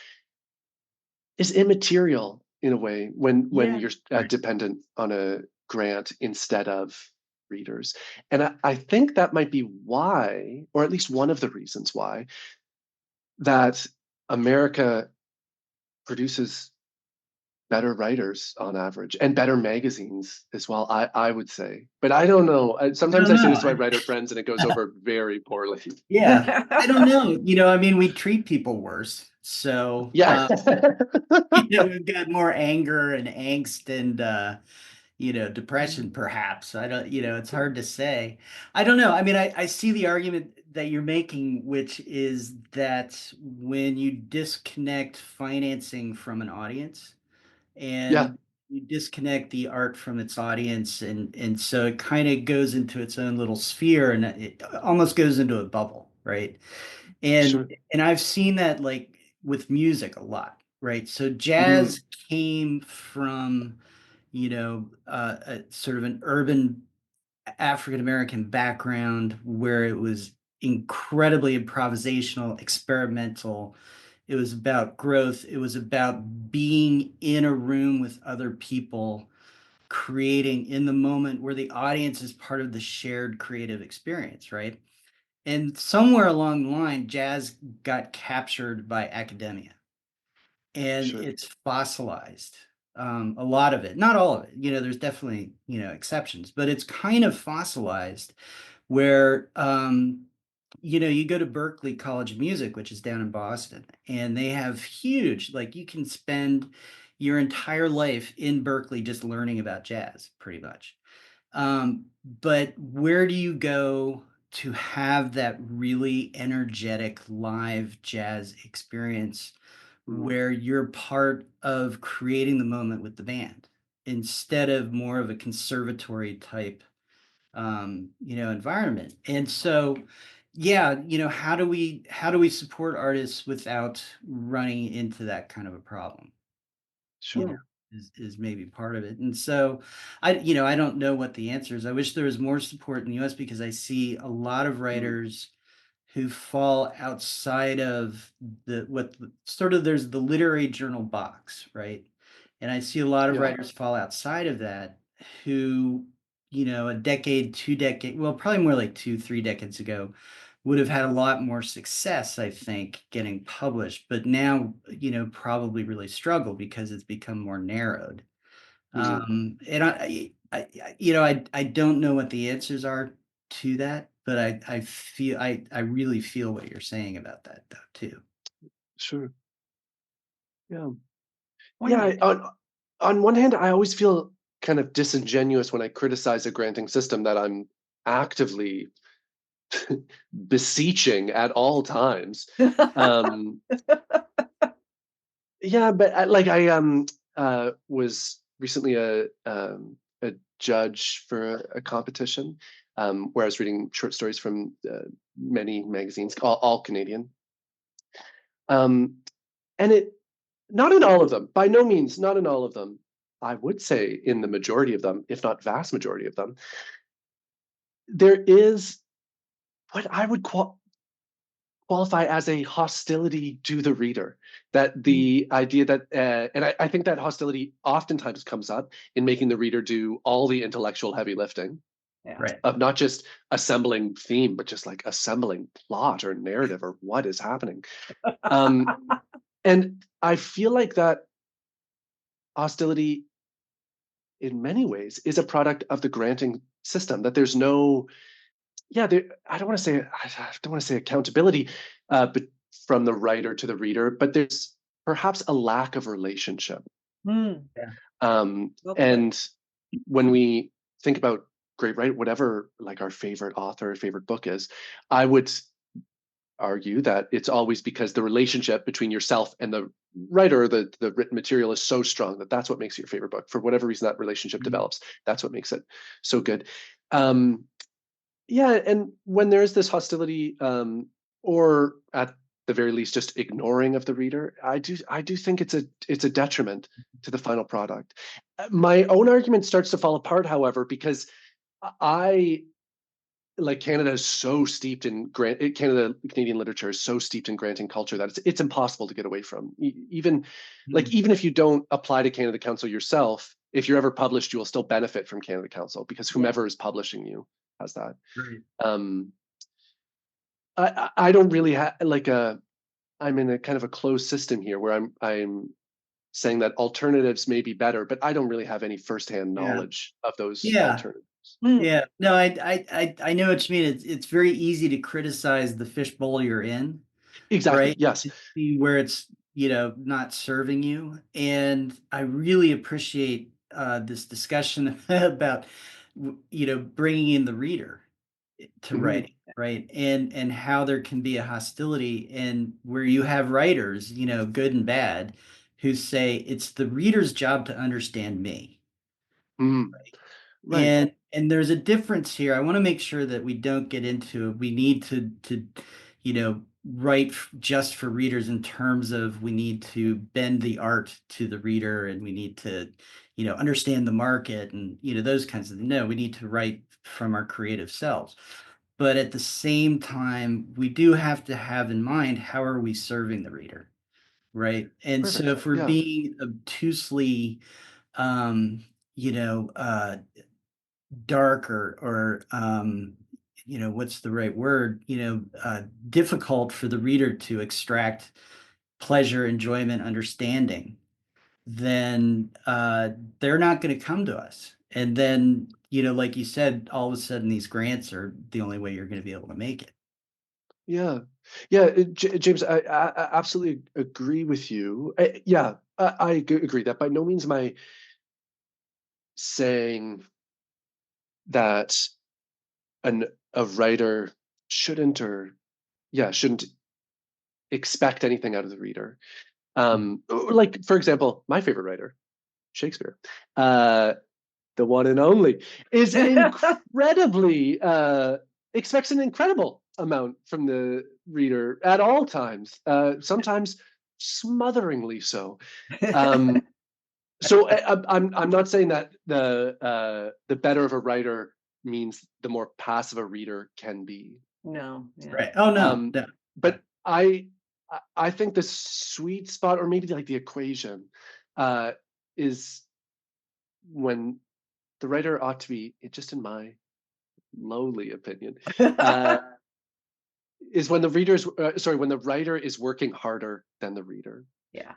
Speaker 3: is immaterial in a way when
Speaker 2: Yeah.
Speaker 3: you're
Speaker 1: Right.
Speaker 3: dependent on a grant instead of readers. And I think that might be why, or at least one of the reasons why, that America produces better writers on average and better magazines as well, I would say. But I don't know.
Speaker 1: I
Speaker 3: Sometimes
Speaker 1: don't
Speaker 3: I say this
Speaker 1: know.
Speaker 3: to my writer friends and it goes over very poorly.
Speaker 1: Yeah. I don't know. I mean, we treat people worse. So,
Speaker 3: Yeah.
Speaker 1: we've got more anger and angst and depression perhaps. I don't, it's hard to say. I don't know. I mean, I see the argument that you're making, which is that when you disconnect financing from an audience
Speaker 3: Yeah,
Speaker 1: and you disconnect the art from its audience, and so it kind of goes into its own little sphere and it almost goes into a bubble, right? And
Speaker 3: sure.
Speaker 1: and I've seen that like with music a lot, right? So
Speaker 3: Mhm.
Speaker 1: jazz came from a sort of an urban African American background where it was incredibly improvisational, experimental. It was about growth. It was about being in a room with other people, creating in the moment where the audience is part of the shared creative experience, right? And somewhere along the line, jazz got captured by academia and
Speaker 3: Sure.
Speaker 1: it's fossilized. A lot of it, not all of it. There's definitely exceptions, but it's kind of fossilized. Where you go to Berkeley College of Music, which is down in Boston, and they have huge, like you can spend your entire life in Berkeley just learning about jazz, pretty much. But where do you go to have that really energetic live jazz experience
Speaker 3: Mm.
Speaker 1: where you're part of creating the moment with the band instead of more of a conservatory type environment? And so yeah, how do we support artists without running into that kind of a problem? you know
Speaker 3: Sure.
Speaker 1: is maybe part of it. And so I don't know what the answer is. I wish there was more support in the US because I see a lot of
Speaker 3: Mm.
Speaker 1: writers who fall outside of sort of there's the literary journal box, right? And I see a lot of
Speaker 3: Yeah.
Speaker 1: writers fall outside of that who, a decade, 2 decade, well, probably more like 2, 3 decades ago, would have had a lot more success, I think, getting published, but now, probably really struggle because it's become more narrowed.
Speaker 3: Mhm.
Speaker 1: And I don't know what the answers are to that, but I really feel what you're saying about that though too.
Speaker 3: Sure. Yeah. Yeah.
Speaker 2: Poignant.
Speaker 3: On one hand, I always feel kind of disingenuous when I criticize a granting system that I'm actively beseeching at all times. Um, yeah, but I was recently a judge for a competition where I was reading short stories from many magazines, all Canadian. Um, and it Not in all of them, by no means, not in all of them. I would say in the majority of them, if not vast majority of them, there is what I would qualify as a hostility to the reader. That the idea that, and I think that hostility oftentimes comes up in making the reader do all the intellectual heavy lifting
Speaker 2: Yeah.
Speaker 1: Right.
Speaker 3: of not just assembling theme, but just like assembling plot or narrative or what is happening. And I feel like that hostility in many ways is a product of the granting system, that there's no, I don't want to say, accountability, but from the writer to the reader, but there's perhaps a lack of relationship.
Speaker 2: Hmm. Well put.
Speaker 3: And when we think about great writing, whatever like our favorite author, favorite book is, I would argue that it's always because the relationship between yourself and the writer, the written material, is so strong that that's what makes it your favorite book. For whatever reason that relationship develops, that's what makes it so good. Yeah, and when there is this hostility, or at the very least just ignoring of the reader, I do think it's a detriment to the final product. My own argument starts to fall apart, however, because I like Canada is so steeped in Canadian literature is so steeped in granting culture that it's impossible to get away from. Even even if you don't apply to Canada Council yourself, if you're ever published, you will still benefit from Canada Council because whomever is publishing you has that.
Speaker 1: Right.
Speaker 3: Um, I don't really have I'm in a kind of a closed system here where I'm saying that alternatives may be better, but I don't really have any firsthand
Speaker 1: Yeah.
Speaker 3: knowledge of those
Speaker 1: Yeah.
Speaker 3: alternatives.
Speaker 2: Hmm.
Speaker 1: Yeah. No, I know what you mean. It's very easy to criticize the fishbowl you're in,
Speaker 3: Exactly.
Speaker 1: right?
Speaker 3: Yes.
Speaker 1: To see where it's, not serving you. And I really appreciate this discussion about, bringing in the reader to
Speaker 3: Mhm.
Speaker 1: writing, right? And how there can be a hostility and where you have writers, good and bad, who say it's the reader's job to understand me.
Speaker 3: Mhm. Right.
Speaker 1: And there's a difference here. I want to make sure that we don't get into we need to write just for readers in terms of we need to bend the art to the reader and we need to understand the market and those kinds of things. No, we need to write from our creative selves. But at the same time, we do have to have in mind how are we serving the reader, right? And so
Speaker 3: Perfect.
Speaker 1: if we're
Speaker 3: Yeah.
Speaker 1: being obtusely um, you know, dark or what's the right word, difficult for the reader to extract pleasure, enjoyment, understanding, then they're not going to come to us. And then, like you said, all of a sudden these grants are the only way you're going to be able to make it.
Speaker 3: Yeah. Yeah. James, I absolutely agree with you. Yeah. Agree that by no means am I saying that an a writer shouldn't or shouldn't expect anything out of the reader. Like for example, my favorite writer, Shakespeare, uh, the one and only, is incredibly expects an incredible amount from the reader at all times. Sometimes smotheringly so. Um, I'm not saying that the better of a writer means the more passive a reader can be.
Speaker 2: No. Yeah.
Speaker 1: Right. Oh, no.
Speaker 3: Um,
Speaker 1: No.
Speaker 3: but I think the sweet spot, or maybe like the equation, is when the writer ought to be, just in my lowly opinion, uh, is when the when the writer is working harder than the reader.
Speaker 2: Yeah.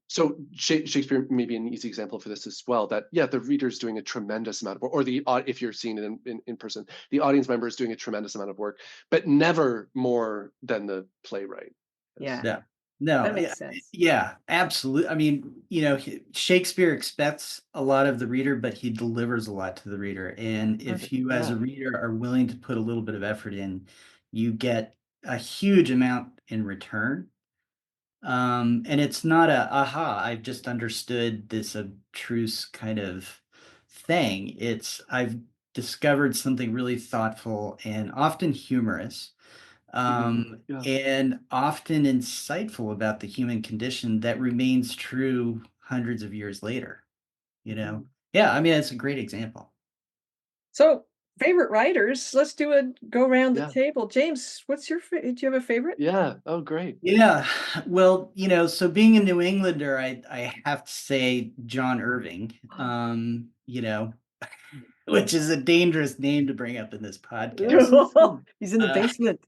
Speaker 3: So Shakespeare may be an easy example for this as well. That the reader's doing a tremendous amount of work, or if you're seeing it in person, the audience member is doing a tremendous amount of work, but never more than the playwright.
Speaker 2: Yeah.
Speaker 1: Yeah. No,
Speaker 2: That makes sense.
Speaker 1: yeah, absolutely. I mean, Shakespeare expects a lot of the reader, but he delivers a lot to the reader. And if you, as a
Speaker 3: Yeah.
Speaker 1: reader, are willing to put a little bit of effort in, you get a huge amount in return. And it's not I've just understood this abstruse kind of thing. I've discovered something really thoughtful and often humorous,
Speaker 3: Yeah.
Speaker 1: and often insightful about the human condition that remains true hundreds of years later, you know? Yeah, I mean, it's a great example.
Speaker 2: So, favorite writers, let's do a go around the
Speaker 3: Yeah.
Speaker 2: table. James, what's your do you have a favorite?
Speaker 3: Yeah. Oh, great.
Speaker 1: Yeah, well, so being a New Englander, I have to say John Irving, which is a dangerous name to bring up in this podcast,
Speaker 2: He's in the basement.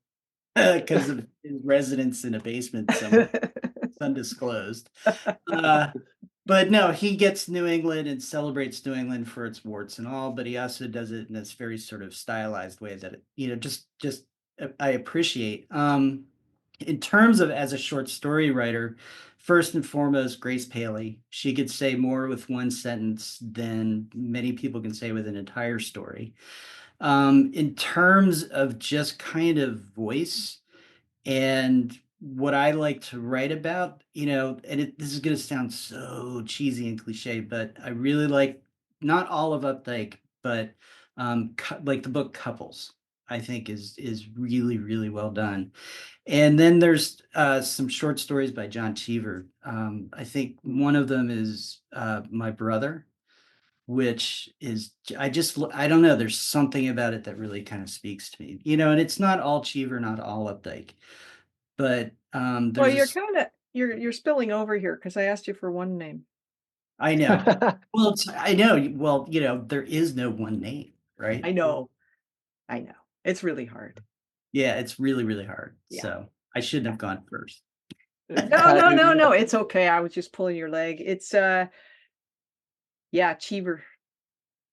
Speaker 1: because of his residence in a basement somewhere. It's undisclosed. But no, he gets New England and celebrates New England for its warts and all, but he also does it in this very sort of stylized way that just I appreciate. In terms of as a short story writer, first and foremost, Grace Paley. She could say more with one sentence than many people can say with an entire story. In terms of just kind of voice and what I like to write about, and this is going to sound so cheesy and cliche, but I really like not all of Updike, but like the book Couples, I think is really, really well done. And then there's some short stories by John Cheever. I think one of them is My Brother, which is I don't know, there's something about it that really kind of speaks to me, and it's not all Cheever, not all Updike, but
Speaker 2: Well,
Speaker 1: there's
Speaker 2: you're
Speaker 1: this.
Speaker 2: kinda you're spilling over here because I asked you for one name.
Speaker 1: I know. Well, I know. Well, there is no one name, right?
Speaker 2: I know, I know. It's really hard.
Speaker 1: Yeah, it's really, really hard.
Speaker 2: Yeah,
Speaker 1: So I shouldn't
Speaker 2: yeah.
Speaker 1: have gone first.
Speaker 2: No, no, no, no, it's okay, I was just pulling your leg. It's, yeah, Cheever.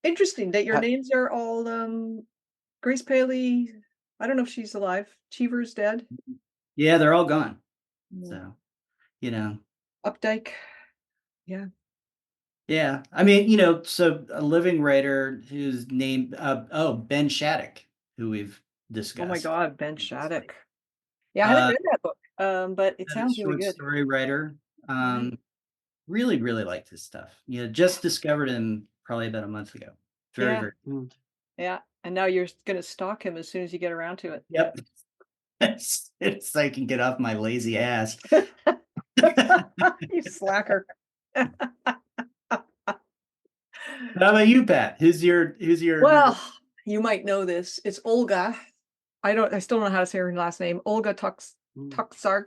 Speaker 2: Interesting that your
Speaker 3: Ha-
Speaker 2: names are all, Grace Paley, I don't know if she's alive. Cheever's dead.
Speaker 1: Yeah, they're all gone.
Speaker 2: Yeah.
Speaker 1: So, you know,
Speaker 2: Updike. Yeah.
Speaker 1: yeah. I mean, so a living writer whose name, Ben Shattuck, who we've
Speaker 2: Oh my
Speaker 1: discussed
Speaker 2: god, Ben
Speaker 1: previously.
Speaker 2: Shattuck. Yeah, I haven't
Speaker 1: Uh,
Speaker 2: read that book, but it
Speaker 1: Another
Speaker 2: sounds really
Speaker 1: short
Speaker 2: good.
Speaker 1: story writer.
Speaker 2: Right.
Speaker 1: Really, really liked his stuff. Just discovered him probably about a month ago. Very,
Speaker 2: Yeah,
Speaker 1: very.
Speaker 3: Mm.
Speaker 2: yeah, and now you're gonna stalk him as soon as you get around to
Speaker 1: Yep. It's I can get off my lazy ass.
Speaker 2: it.
Speaker 1: How
Speaker 2: You slacker.
Speaker 1: about you, Pat? Who's your number?
Speaker 2: Well, you might know this. It's Olga. I still don't know how to say her last name. Olga
Speaker 3: Mm.
Speaker 2: Tokarczuk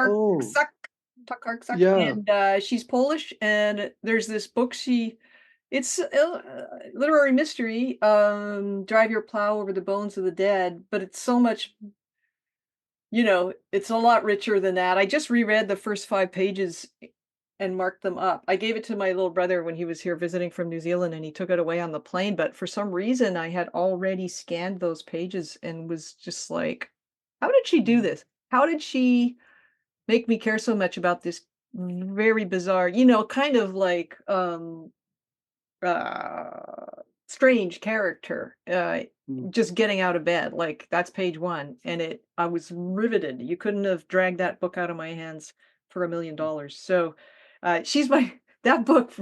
Speaker 3: Oh,
Speaker 2: Tokarczuk,
Speaker 3: yeah.
Speaker 2: and, she's Polish, and there's this book it's literary mystery, Drive Your Plow Over the Bones of the Dead, but it's so much, it's a lot richer than that. I just reread the first 5 pages and marked them up. I gave it to my little brother when he was here visiting from New Zealand, and he took it away on the plane, but for some reason, I had already scanned those pages and was just like, "How did she do
Speaker 3: Mm.
Speaker 2: this? How did she make me care so much about this very bizarre," kind of like, strange character,
Speaker 3: Mm.
Speaker 2: just getting out of bed, like, that's page 1, and I was riveted. You couldn't have dragged that book out of my hands for $1,000,000. So, she's my that book,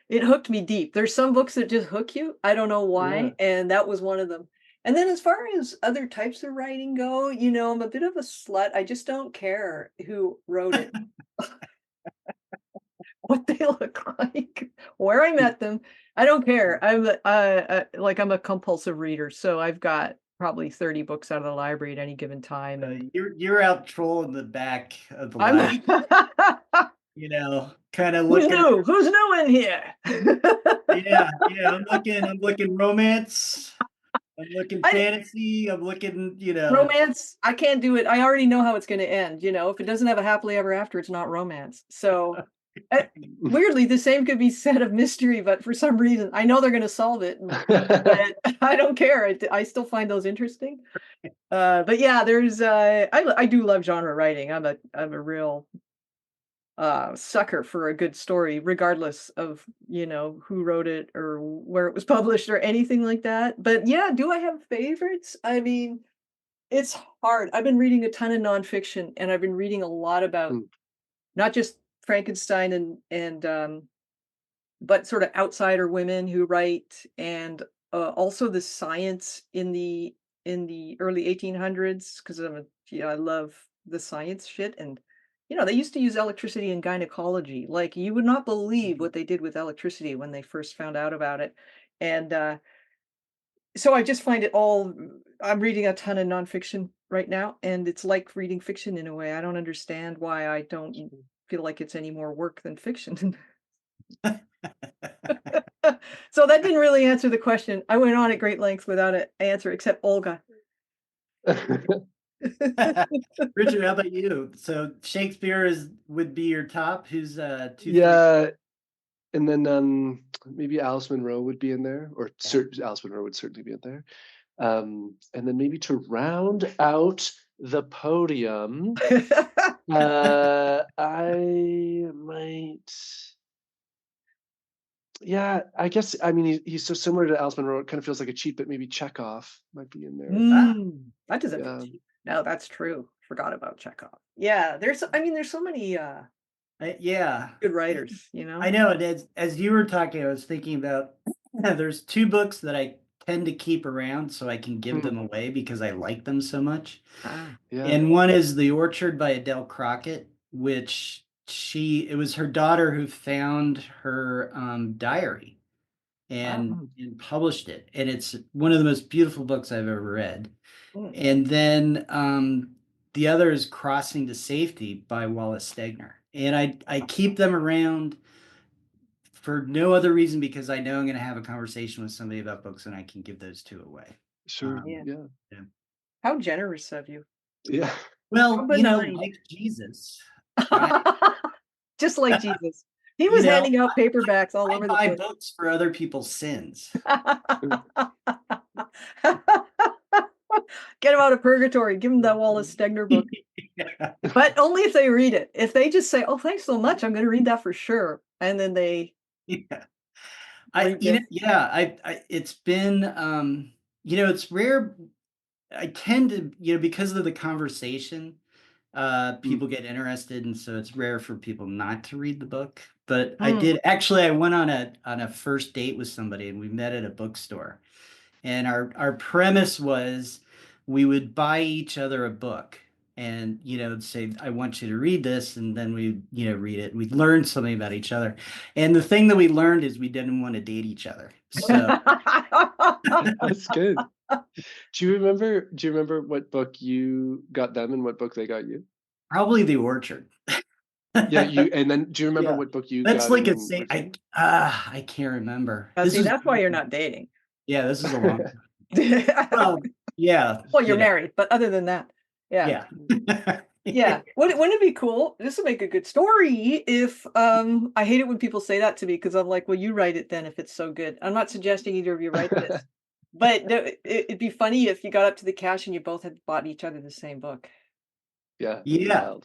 Speaker 2: it hooked me deep. There's some books that just hook you, I don't know
Speaker 3: Yeah.
Speaker 2: why, and that was one of them. And then as far as other types of writing go, I'm a bit of a slut, I just don't care who wrote it. What they look like, where I met them. I don't care. I'm a compulsive reader, so I've got probably 30 books out of the library at any given time, and
Speaker 1: You're out trolling the back of the
Speaker 2: I'm
Speaker 1: library, kind of
Speaker 2: who's
Speaker 1: looking.
Speaker 2: new? Who's new in here?
Speaker 1: Yeah, yeah. I'm looking romance. I'm looking
Speaker 2: I
Speaker 1: fantasy. I'm looking.
Speaker 2: Romance, I can't do it. I already know how it's gonna end, if it doesn't have a happily ever after, it's not romance. So, Weirdly, the same could be said of mystery, but for some reason, I know they're going to solve it, but I don't care. I still find those interesting. But yeah, there's I do love genre writing. I'm a real sucker for a good story, regardless of who wrote it or where it was published or anything like that. But yeah, do I have favorites? I mean, it's hard. I've been reading a ton of nonfiction, and I've been reading a lot about
Speaker 3: Mm,
Speaker 2: not just Frankenstein and but sort of outsider women who write, and also the science in the early 1800s, because I love the science shit. And they used to use electricity in gynecology. Like, you would not believe what they did with electricity when they first found out about it. And so I just find it all. I'm reading a ton of nonfiction right now, and it's like reading fiction in a way. I don't understand why I don't feel like it's any more work than fiction. So that didn't really answer the question. I went on at great lengths without an answer, except Olga.
Speaker 1: Richard, how about you? So Shakespeare would be your top. Who's two, three?
Speaker 3: yeah, and then maybe Alice Munro would be in there, or Alice Munro would certainly be in there. And then maybe to round out the podium, I might. Yeah, I guess. I mean, he's so similar to Alice Munro. It kind of feels like a cheat, but maybe Chekhov might be in there.
Speaker 2: That doesn't
Speaker 3: Yeah.
Speaker 2: feel cheap. No, that's true. Forgot about Chekhov. Yeah, there's so many
Speaker 1: Yeah,
Speaker 2: good writers,
Speaker 1: I know. And as you were talking, I was thinking about there's two books that I tend to keep around so I can give them away because I like them so much.
Speaker 3: Yeah.
Speaker 1: And one is The Orchard by Adele Crockett, which it was her daughter who found her diary and published it. And it's one of the most beautiful books I've ever read. And then the other is Crossing to Safety by Wallace Stegner. And I keep them around for no other reason because I know I'm going to have a conversation with somebody about books and I can give those two away.
Speaker 3: Sure.
Speaker 2: Yeah.
Speaker 3: Yeah.
Speaker 2: How generous of you.
Speaker 3: Yeah.
Speaker 1: Well,
Speaker 2: benign.
Speaker 1: like Jesus.
Speaker 2: Just like Jesus. He was handing out paperbacks all over the
Speaker 1: I buy
Speaker 2: place.
Speaker 1: books for other people's sins.
Speaker 2: Get him out of purgatory. Give him that Wallace Stegner book.
Speaker 1: Yeah.
Speaker 2: But only if they read it. If they just say, "Oh, thanks so much, I'm going to read that for sure," and then they
Speaker 1: Yeah. It's been it's rare. I tend to, because of the conversation, people get interested, and so it's rare for people not to read the book. But I went on a first date with somebody, and we met at a bookstore. And our premise was we would buy each other a book and, say, I want you to read this. And then we, read it. We learned something about each other. And the thing that we learned is we didn't want to date each other. So
Speaker 3: That's good. Do you remember what book you got them and what book they got you?
Speaker 1: probably The Orchard.
Speaker 3: Yeah, and then do you remember what book you
Speaker 1: That's
Speaker 3: got?
Speaker 1: like I can't remember.
Speaker 2: That's why you're not dating.
Speaker 1: Yeah, this is a long time. Well, yeah.
Speaker 2: Well, you're married, but other than that, yeah. Yeah. Wouldn't it be cool? This would make a good story if I hate it when people say that to me because I'm like, well, you write it then if it's so good. I'm not suggesting either of you write this. But it'd be funny if you got up to the cash and you both had bought each other the same book.
Speaker 3: Yeah.
Speaker 1: Yeah.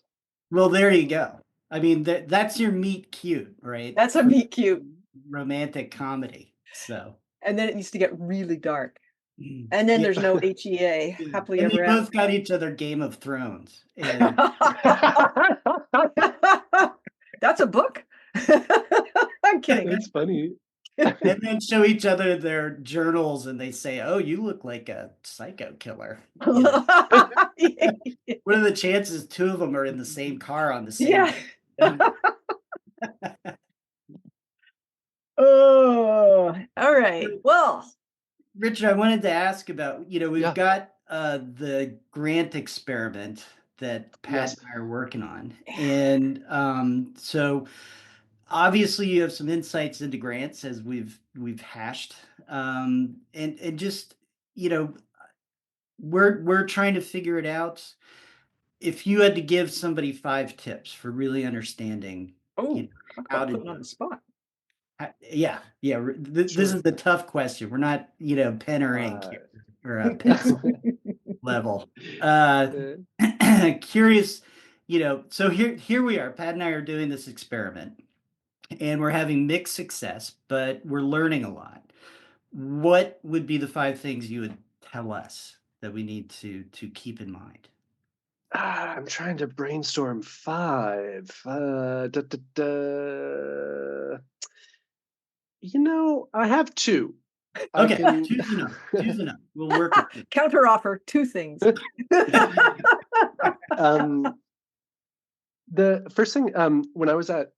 Speaker 1: Well, there you go. I mean, that's your meet cute, right?
Speaker 2: That's a meet cute
Speaker 1: romantic comedy. So.
Speaker 2: And then it needs to get really dark. And then there's no HEA, happily
Speaker 1: and
Speaker 2: ever
Speaker 1: they
Speaker 2: after.
Speaker 1: both got each other Game of Thrones. And...
Speaker 2: That's a book? I'm kidding.
Speaker 3: It's funny.
Speaker 1: And then show each other their journals and they say, oh, you look like a psycho killer. What are the chances two of them are in the same car on the same day?
Speaker 2: Oh, all right. Well,
Speaker 1: Richard, I wanted to ask about, we've got the grant experiment that Pat and I are working on. And so obviously you have some insights into grants as we've hashed. And just, we're trying to figure it out. If you had to give somebody 5 tips for really understanding
Speaker 2: Oh,
Speaker 1: you know,
Speaker 2: talk
Speaker 1: how
Speaker 2: about
Speaker 1: to
Speaker 2: putting on the spot.
Speaker 1: yeah, yeah. This
Speaker 3: Sure.
Speaker 1: is the tough question. We're not, pen or ink
Speaker 3: Uh,
Speaker 1: here, or a pencil level. Uh, Curious, so here we are. Pat and I are doing this experiment, and we're having mixed success, but we're learning a lot. What would be the 5 things you would tell us that we need to keep in mind?
Speaker 3: I'm trying to brainstorm 5. I have 2. I
Speaker 1: Okay,
Speaker 3: can.
Speaker 1: two's enough. Two's enough. We'll work with 2.
Speaker 2: Counter offer, 2 things.
Speaker 3: um, the first thing, when I was at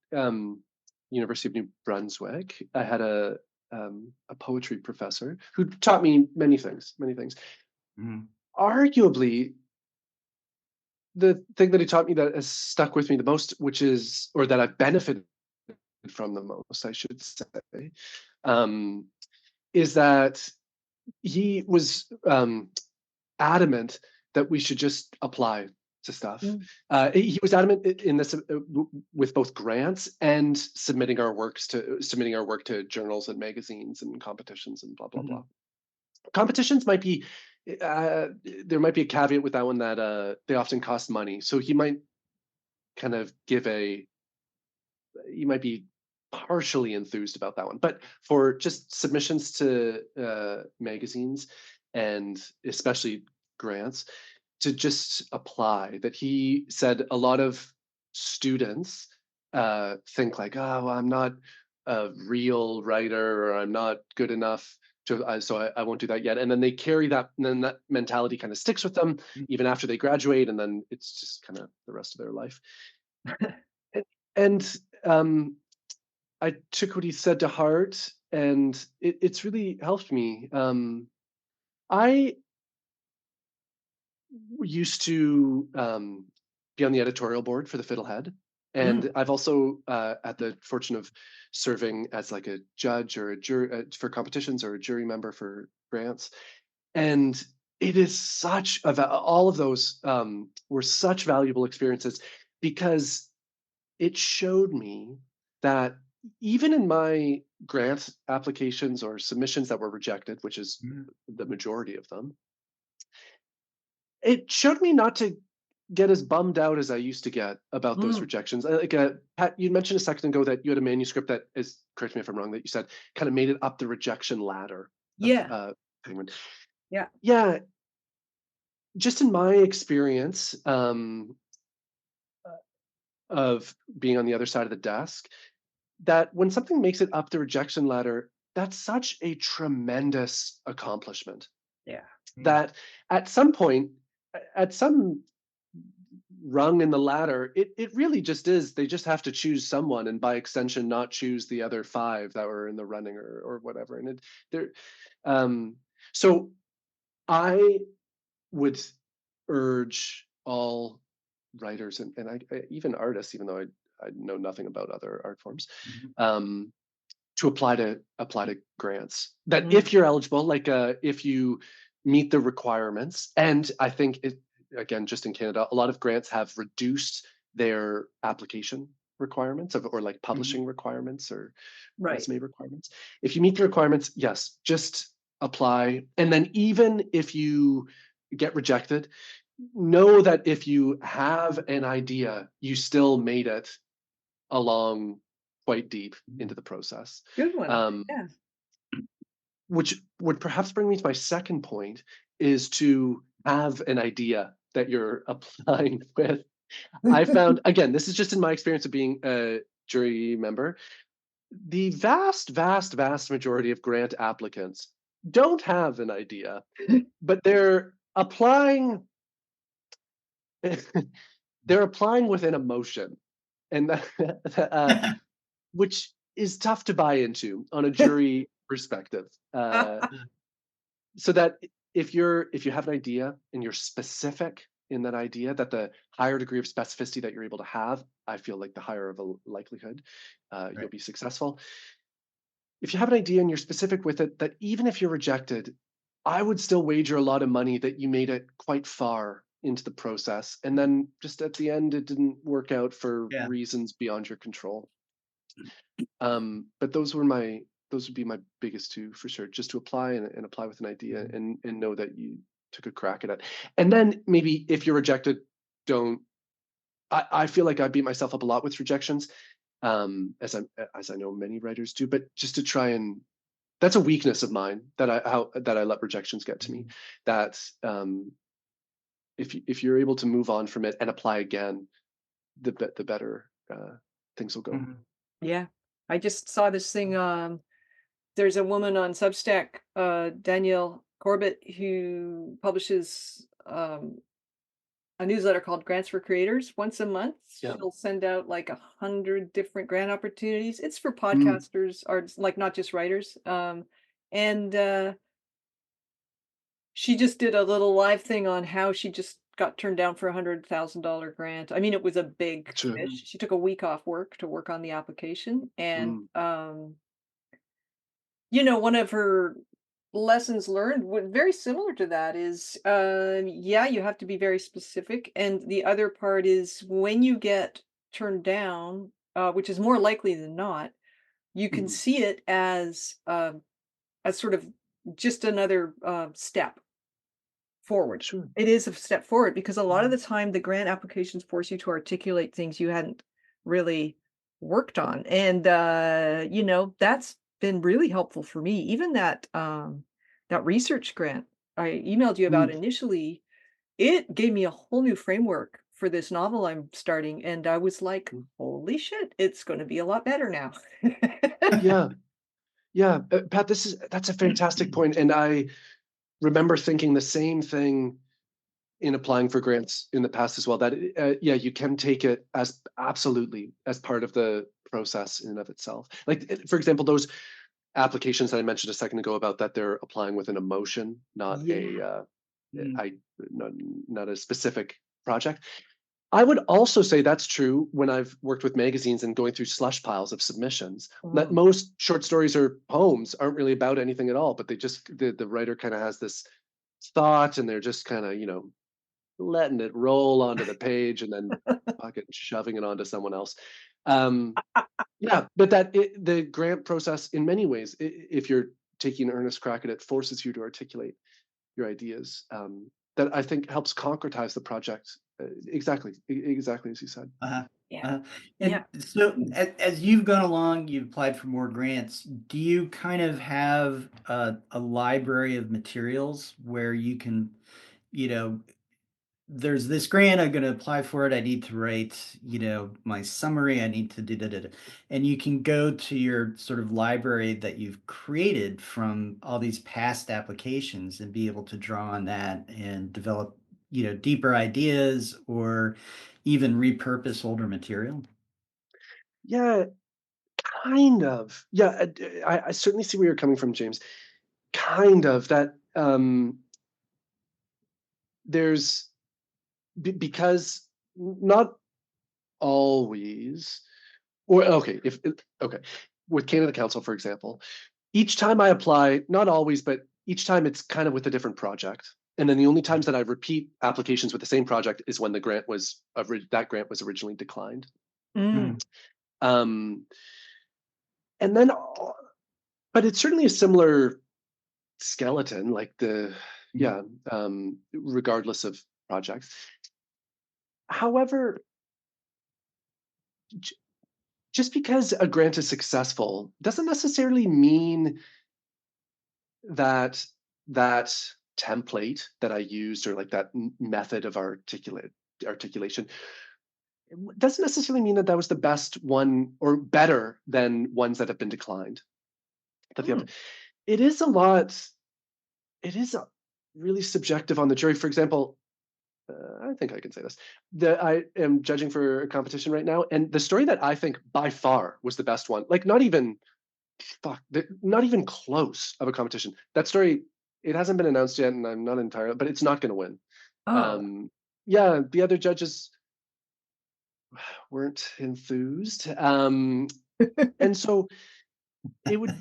Speaker 3: University of New Brunswick, I had a poetry professor who taught me many things, many things.
Speaker 1: Mhm.
Speaker 3: Arguably, the thing that he taught me that has stuck with me the most, or that I've benefited from the most, I should say, um, is that he was adamant that we should just apply to stuff.
Speaker 2: Mm,
Speaker 3: He was adamant in this with both grants and submitting our work to journals and magazines and competitions and blah blah blah.
Speaker 1: Mhm.
Speaker 3: Competitions might be there might be a caveat with that one that they often cost money. So he might kind of you might be partially enthused about that one. But for just submissions to magazines and especially grants, to just apply, that he said a lot of students think like, oh, well, I'm not a real writer, or I'm not good enough so I won't do that yet. And then they carry that, and then that mentality kind of sticks with them even after they graduate, and then it's just kind of the rest of their life. And I took what he said to heart, and it's really helped me. I used to be on the editorial board for the Fiddlehead,
Speaker 2: mm.
Speaker 3: and I've also had the fortune of serving as like a judge or a jury for competitions, or a jury member for grants. And it is all of those were such valuable experiences, because it showed me that even in my grant applications or submissions that were rejected, which is
Speaker 1: Mhm.
Speaker 3: the majority of them, it showed me not to get as bummed out as I used to get about those
Speaker 2: Mm.
Speaker 3: rejections. Pat, you mentioned a second ago that you had a manuscript that is, correct me if I'm wrong, that you said kind of made it up the rejection ladder of
Speaker 2: Yeah,
Speaker 3: Penguin.
Speaker 2: yeah.
Speaker 3: Yeah, just in my experience of being on the other side of the desk, that when something makes it up the rejection ladder, that's such a tremendous accomplishment.
Speaker 2: Yeah.
Speaker 1: Mm.
Speaker 3: That at some point, at some rung in the ladder, it really just is. They just have to choose someone, and by extension, not choose the other 5 that were in the running, or whatever. And there, um, so I would urge all writers, and even artists, even though I know nothing about other art forms,
Speaker 1: Mhm.
Speaker 3: um, to apply to grants. That
Speaker 2: Mm.
Speaker 3: if you're eligible, like if you meet the requirements, and I think again, just in Canada, a lot of grants have reduced their application requirements, or like
Speaker 1: Mhm.
Speaker 3: publishing requirements or
Speaker 2: Right.
Speaker 3: resume requirements. If you meet the requirements, yes, just apply. And then even if you get rejected, know that if you have an idea, you still made it along quite deep into the process.
Speaker 2: Good one.
Speaker 3: Um,
Speaker 2: Yeah.
Speaker 3: which would perhaps bring me to my second point, is to have an idea that you're applying with. I found, again, this is just in my experience of being a jury member, the vast, vast, vast majority of grant applicants don't have an idea, but they're applying. They're applying with an emotion, and which is tough to buy into on a jury perspective. So that if you have an idea and you're specific in that idea, that the higher degree of specificity that you're able to have, I feel like the higher of a likelihood you'll
Speaker 1: Right.
Speaker 3: be successful. If you have an idea and you're specific with it, that even if you're rejected, I would still wager a lot of money that you made it quite far into the process, and then just at the end, it didn't work out for
Speaker 1: Yeah.
Speaker 3: reasons beyond your control. But those would be my biggest two for sure, just to apply and apply with an idea, and know that you took a crack at it. And then maybe if you're rejected, don't. I feel like I beat myself up a lot with rejections, as I know many writers do, but just to try and, that's a weakness of mine, that I let rejections get to me. That if you're able to move on from it and apply again, the better things will go.
Speaker 2: Yeah. I just saw this thing. There's a woman on Substack, Danielle Corbett, who publishes a newsletter called Grants for Creators once a month.
Speaker 3: Yeah.
Speaker 2: She'll send out like 100 different grant opportunities. It's for
Speaker 3: Mm.
Speaker 2: podcasters, artists, like not just writers. And she just did a little live thing on how she just got turned down for $100,000 grant. I mean, it was a big
Speaker 3: Sure.
Speaker 2: fish. She took a week off work to work on the application, and one of her lessons learned, very similar to that, is yeah, you have to be very specific, and the other part is when you get turned down, which is more likely than not, you can see it as sort of just another step forward.
Speaker 3: Sure.
Speaker 2: It is a step forward, because a lot of the time the grant applications force you to articulate things you hadn't really worked on, and that's been really helpful for me. Even that research grant I emailed you about initially, it gave me a whole new framework for this novel I'm starting, and I was like, holy shit, it's going to be a lot better now.
Speaker 3: Yeah. Yeah. Pat, that's a fantastic point. And I remember thinking the same thing in applying for grants in the past as well, that yeah, you can take it as absolutely as part of the process in and of itself. Like, for example, those applications that I mentioned a second ago about that they're applying with an emotion, not
Speaker 2: Yeah.
Speaker 3: not a specific project. I would also say that's true when I've worked with magazines and going through slush piles of submissions. That most short stories or poems aren't really about anything at all, but the writer kind of has this thought, and they're just kind of letting it roll onto the page, and then fucking shoving it onto someone else. Yeah, but the grant process, in many ways, if you're taking an earnest crack at it, forces you to articulate your ideas. That I think helps concretize the project. Exactly as you said.
Speaker 2: Yeah.
Speaker 1: And
Speaker 2: Yeah.
Speaker 1: so as you've gone along, you've applied for more grants. Do you kind of have a library of materials where you can, there's this grant, I'm going to apply for it. I need to write, my summary. I need to do. And you can go to your sort of library that you've created from all these past applications and be able to draw on that and develop, deeper ideas, or even repurpose older material?
Speaker 3: Yeah, kind of. Yeah, I certainly see where you're coming from, James. Kind of that. There's because not always, or okay, okay, with Canada Council, for example, each time I apply, not always, but each time it's kind of with a different project. And then the only times that I repeat applications with the same project is when that grant was originally declined. Um, and then, but it's certainly a similar skeleton, like regardless of projects. However, just because a grant is successful doesn't necessarily mean that that template that I used, or like that method of articulation, doesn't necessarily mean that that was the best one or better than ones that have been declined. It is a lot. It is really subjective on the jury. For example, I think I can say this, that I am judging for a competition right now, and the story that I think by far was the best one, like not even close of a competition. That story, it hasn't been announced yet, and I'm not entirely, but it's not going to win. Yeah, the other judges weren't enthused, and so it would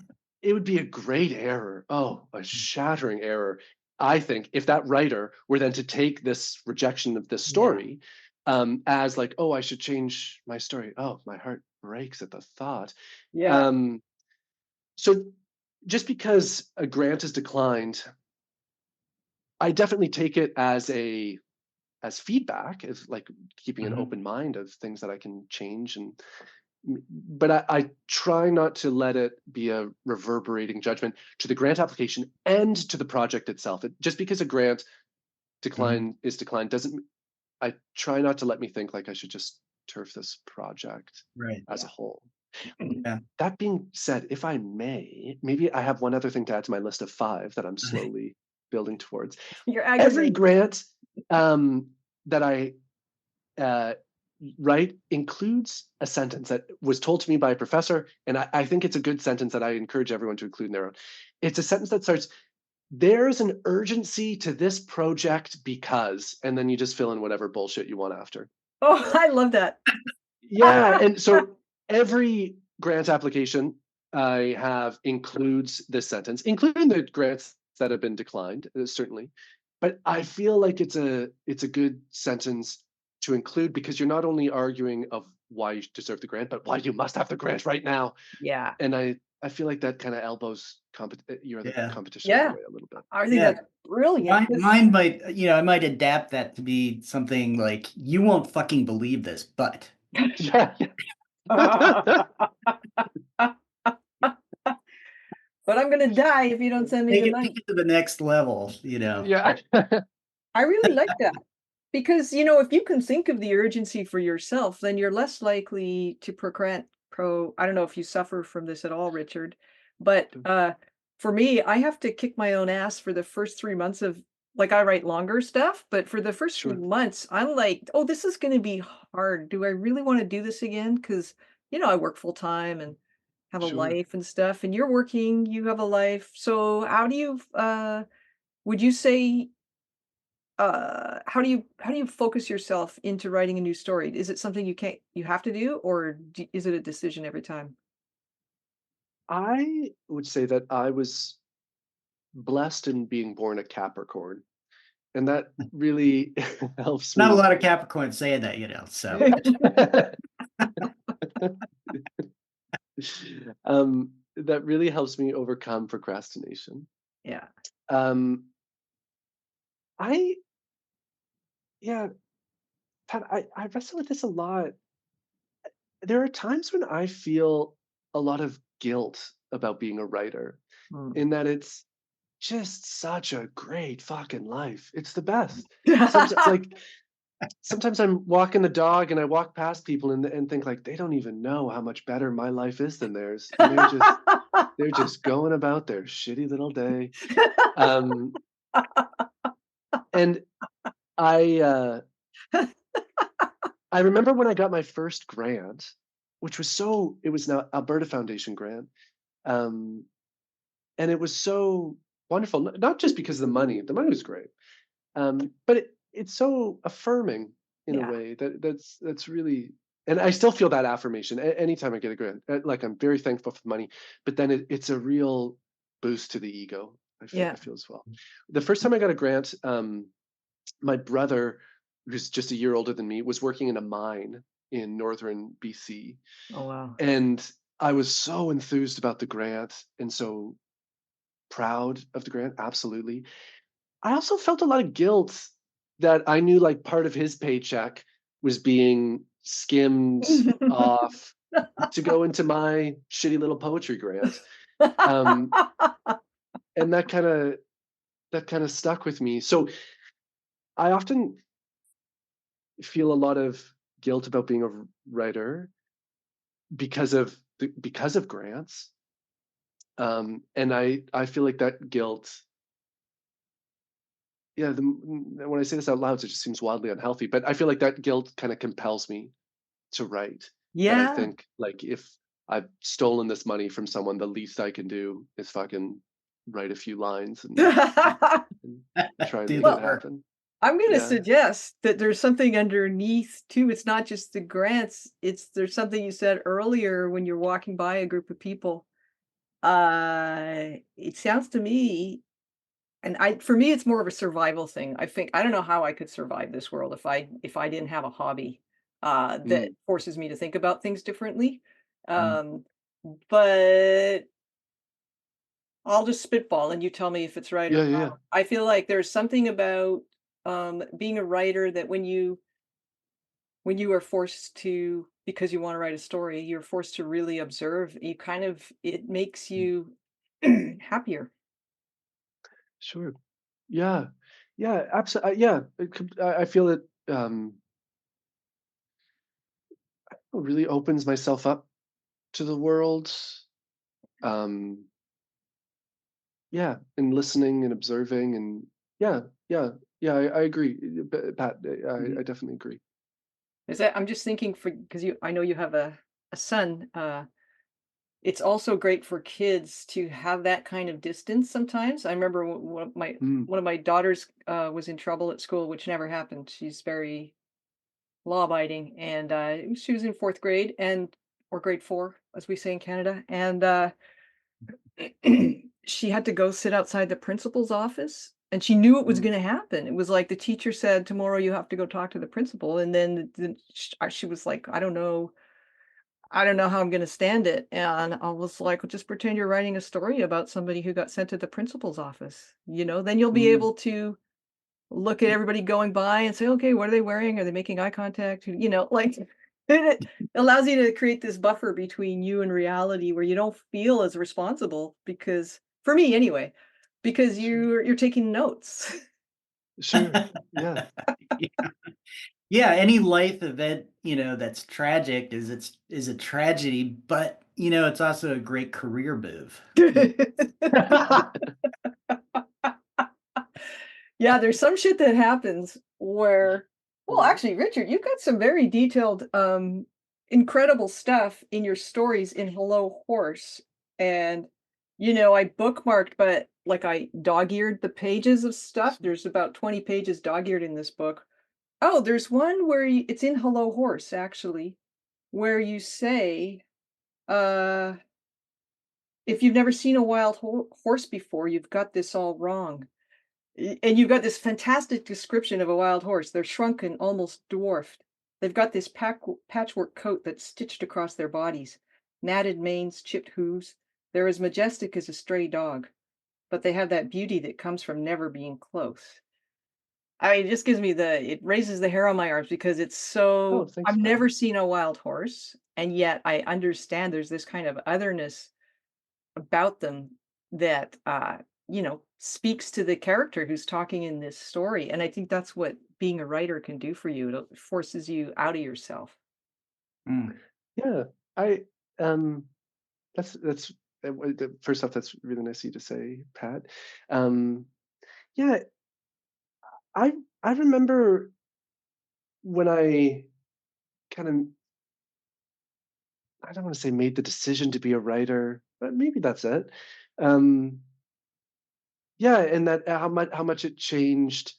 Speaker 3: be a great error. Oh, a shattering error I think if that writer were then to take this rejection of this story as like, oh, I should change my story. Oh, my heart breaks at the thought.
Speaker 2: Yeah.
Speaker 3: Um, so just because a grant is declined, I definitely take it as feedback, as like keeping an open mind of things that I can change. But I try not to let it be a reverberating judgment to the grant application and to the project itself. Just because a grant is declined doesn't. I try not to let me think like I should just turf this project
Speaker 1: Right.
Speaker 3: as a whole.
Speaker 1: Yeah.
Speaker 3: That being said, if I may, maybe I have one other thing to add to my list of 5 that I'm slowly building towards.
Speaker 2: You're
Speaker 3: Every
Speaker 2: aggravating.
Speaker 3: grant that I write includes a sentence that was told to me by a professor, and I think it's a good sentence that I encourage everyone to include in their own. It's a sentence that starts, "There's an urgency to this project because," and then you just fill in whatever bullshit you want after.
Speaker 2: Oh, I love that.
Speaker 3: Yeah, and so every grant application I have includes this sentence, including the grants that have been declined, certainly. But I feel like it's a good sentence to include because you're not only arguing of why you deserve the grant, but why you must have the grant right now.
Speaker 2: Yeah.
Speaker 3: And I feel like that kind of elbows the
Speaker 1: Yeah.
Speaker 3: competition out of
Speaker 2: Yeah.
Speaker 3: the way a little bit.
Speaker 2: I think
Speaker 1: Yeah.
Speaker 2: that's brilliant.
Speaker 1: Mine might, I might adapt that to be something like, you won't fucking believe this, but.
Speaker 3: Yeah.
Speaker 2: But I'm gonna die if you don't send me
Speaker 1: Take
Speaker 2: the
Speaker 1: it,
Speaker 2: money.
Speaker 1: take it to the next level,
Speaker 3: Yeah.
Speaker 2: I really like that because, if you can think of the urgency for yourself, then you're less likely to I don't know if you suffer from this at all, Richard, but for me, I have to kick my own ass for the first 3 months of like I write longer stuff, but for the first 3
Speaker 3: Sure.
Speaker 2: months, I'm like, "Oh, this is gonna be hard. Do I really want to do this again?" Because, I work full time and have a
Speaker 3: Sure.
Speaker 2: life and stuff, and you're working, you have a life. So how do you would you say how do you focus yourself into writing a new story? Is it something you have to do, or is it a decision every time?
Speaker 3: I would say that I was blessed in being born a Capricorn, and that really helps
Speaker 1: not a
Speaker 3: me.
Speaker 1: lot of Capricorns saying that, so.
Speaker 3: That really helps me overcome procrastination.
Speaker 2: Yeah.
Speaker 3: Um, I yeah, Pat, I wrestle with this a lot. There are times when I feel a lot of guilt about being a writer,
Speaker 2: Mm.
Speaker 3: in that it's just such a great fucking life. It's the best. Sometimes I'm walking the dog and I walk past people and think like they don't even know how much better my life is than theirs, and they're just going about their shitty little day. Um, and I I remember when I got my first grant, which was it was an Alberta Foundation grant, um, and it was so wonderful. Not just because of the money was great, but it's so affirming in a
Speaker 2: Yeah.
Speaker 3: way that's really. And I still feel that affirmation anytime I get a grant. Like I'm very thankful for the money, but then it's a real boost to the ego. I
Speaker 2: Yeah.
Speaker 3: feel as well. The first time I got a grant, my brother, who's just a year older than me, was working in a mine in northern BC.
Speaker 2: Oh, wow.
Speaker 3: And I was so enthused about the grant and so proud of the grant. Absolutely. I also felt a lot of guilt that I knew like part of his paycheck was being skimmed off to go into my shitty little poetry grant. Um, and that kind of stuck with me. So I often feel a lot of guilt about being a writer because of grants, and I feel like that guilt. Yeah, when I say this out loud, it just seems wildly unhealthy. But I feel like that guilt kind of compels me to write. That I
Speaker 2: Yeah.
Speaker 3: think like if I've stolen this money from someone, the least I can do is fucking write a few lines and try and
Speaker 1: Do
Speaker 3: make
Speaker 1: the
Speaker 3: it
Speaker 2: Well,
Speaker 1: work.
Speaker 3: happen.
Speaker 2: I'm gonna
Speaker 3: Yeah.
Speaker 2: suggest that there's something underneath too. It's not just the grants. There's something you said earlier when you're walking by a group of people. It sounds to me for me, it's more of a survival thing. I don't know how I could survive this world if I didn't have a hobby that
Speaker 3: Mm,
Speaker 2: forces me to think about things differently.
Speaker 3: mm.
Speaker 2: Um, but I'll just spitball and you tell me if it's right or
Speaker 3: Yeah, yeah, yeah.
Speaker 2: wrong. I feel like there's something about being a writer that when you are forced to, because you want to write a story, you're forced to really observe. It makes
Speaker 3: Mm.
Speaker 2: you happier.
Speaker 3: Sure. Yeah. Yeah, absolutely. Yeah, I feel it really opens myself up to the world. Um, yeah, and listening and observing and yeah, yeah, yeah. I agree, Pat. I definitely agree.
Speaker 2: Is that I'm just thinking for because I know you have a son. It's also great for kids to have that kind of distance sometimes. I remember
Speaker 3: Mm,
Speaker 2: one of my daughters was in trouble at school, which never happened. She's very law abiding, and she was in fourth grade and or grade four, as we say in Canada, and she had to go sit outside the principal's office. And she knew it was
Speaker 3: mm,
Speaker 2: going to happen. It was like the teacher said, "Tomorrow you have to go talk to the principal," and then she was like, I don't know how I'm gonna stand it, and I was like, "Well, just pretend you're writing a story about somebody who got sent to the principal's office, then you'll be
Speaker 3: mm.
Speaker 2: able to look at everybody going by and say, 'Okay, what are they wearing? Are they making eye contact?'" Like, it allows you to create this buffer between you and reality where you don't feel as responsible because for me anyway, because
Speaker 3: Sure,
Speaker 2: you're taking notes.
Speaker 3: sure. Yeah.
Speaker 1: Yeah, any life event, that's tragic is a tragedy, but it's also a great career move.
Speaker 2: Yeah, there's some shit that happens where well,
Speaker 3: Mm,
Speaker 2: actually, Richard, you've got some very detailed, incredible stuff in your stories in Hello Horse. And, I bookmarked, but like I dog-eared the pages of stuff. There's about 20 pages dog-eared in this book. Oh, there's one where it's in Hello Horse, actually, where you say, uh, if you've never seen a wild horse before, you've got this all wrong. And you've got this fantastic description of a wild horse. They're shrunken, almost dwarfed. They've got this patchwork coat that's stitched across their bodies, matted manes, chipped hooves. They're as majestic as a stray dog, but they have that beauty that comes from never being close. I mean, it just it raises the hair on my arms because
Speaker 3: oh,
Speaker 2: I've
Speaker 3: thanks, Pat.
Speaker 2: never seen a wild horse, and yet I understand there's this kind of otherness about them that speaks to the character who's talking in this story, and I think that's what being a writer can do for you. It forces you out of yourself.
Speaker 1: Mm.
Speaker 3: Yeah, I um, that's first off, that's really nice of you to say, Pat. Um, yeah, I I remember when I kind of I don't want to say made the decision to be a writer, but maybe that's it. Um, yeah, and that how much it changed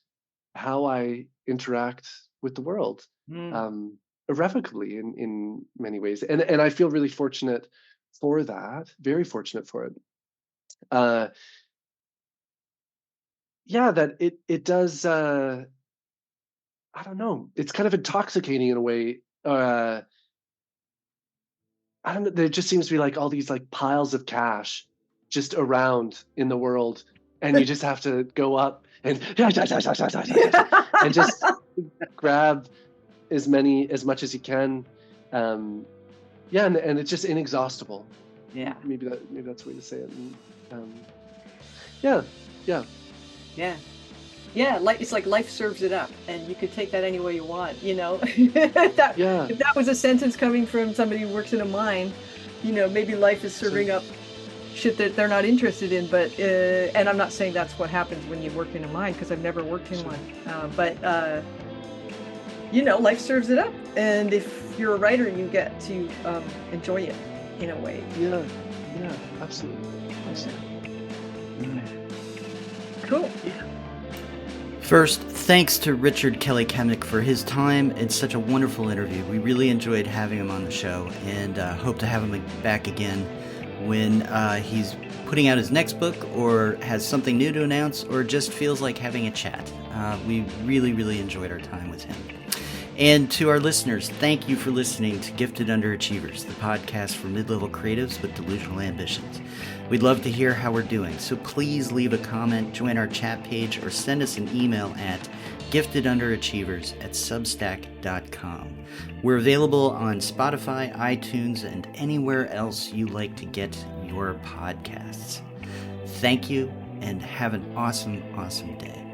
Speaker 3: how I interact with the world,
Speaker 1: Mm.
Speaker 3: um, irrevocably in many ways, and I feel really fortunate for that, very fortunate for it. Uh, yeah, that it does. I don't know. It's kind of intoxicating in a way. I don't know. There just seems to be like all these like piles of cash just around in the world, and you just have to go up and and just grab as much as you can. Um, yeah, and it's just inexhaustible.
Speaker 1: Yeah.
Speaker 3: Maybe that's the way to say it. And, yeah, yeah,
Speaker 2: Yeah. Yeah, like it's like life serves it up, and you could take that any way you want.
Speaker 3: yeah.
Speaker 2: If that was a sentence coming from somebody who works in a mine, maybe life is
Speaker 3: So
Speaker 2: serving up shit that they're not interested in. But and I'm not saying that's what happens when you work in a mine because I've never worked in
Speaker 3: sure.
Speaker 2: one. But life serves it up, and if you're a writer, you get to enjoy it in a way.
Speaker 3: Yeah, yeah, absolutely,
Speaker 2: Yeah.
Speaker 3: absolutely.
Speaker 1: Mm.
Speaker 2: Cool.
Speaker 1: First, thanks to Richard Kelly Kemick for his time and such a wonderful interview. We really enjoyed having him on the show and hope to have him back again when he's putting out his next book or has something new to announce or just feels like having a chat. We really, really enjoyed our time with him. And to our listeners, thank you for listening to Gifted Underachievers, the podcast for mid-level creatives with delusional ambitions. We'd love to hear how we're doing, so please leave a comment, join our chat page, or send us an email at giftedunderachievers@substack.com. We're available on Spotify, iTunes, and anywhere else you like to get your podcasts. Thank you, and have an awesome, awesome day.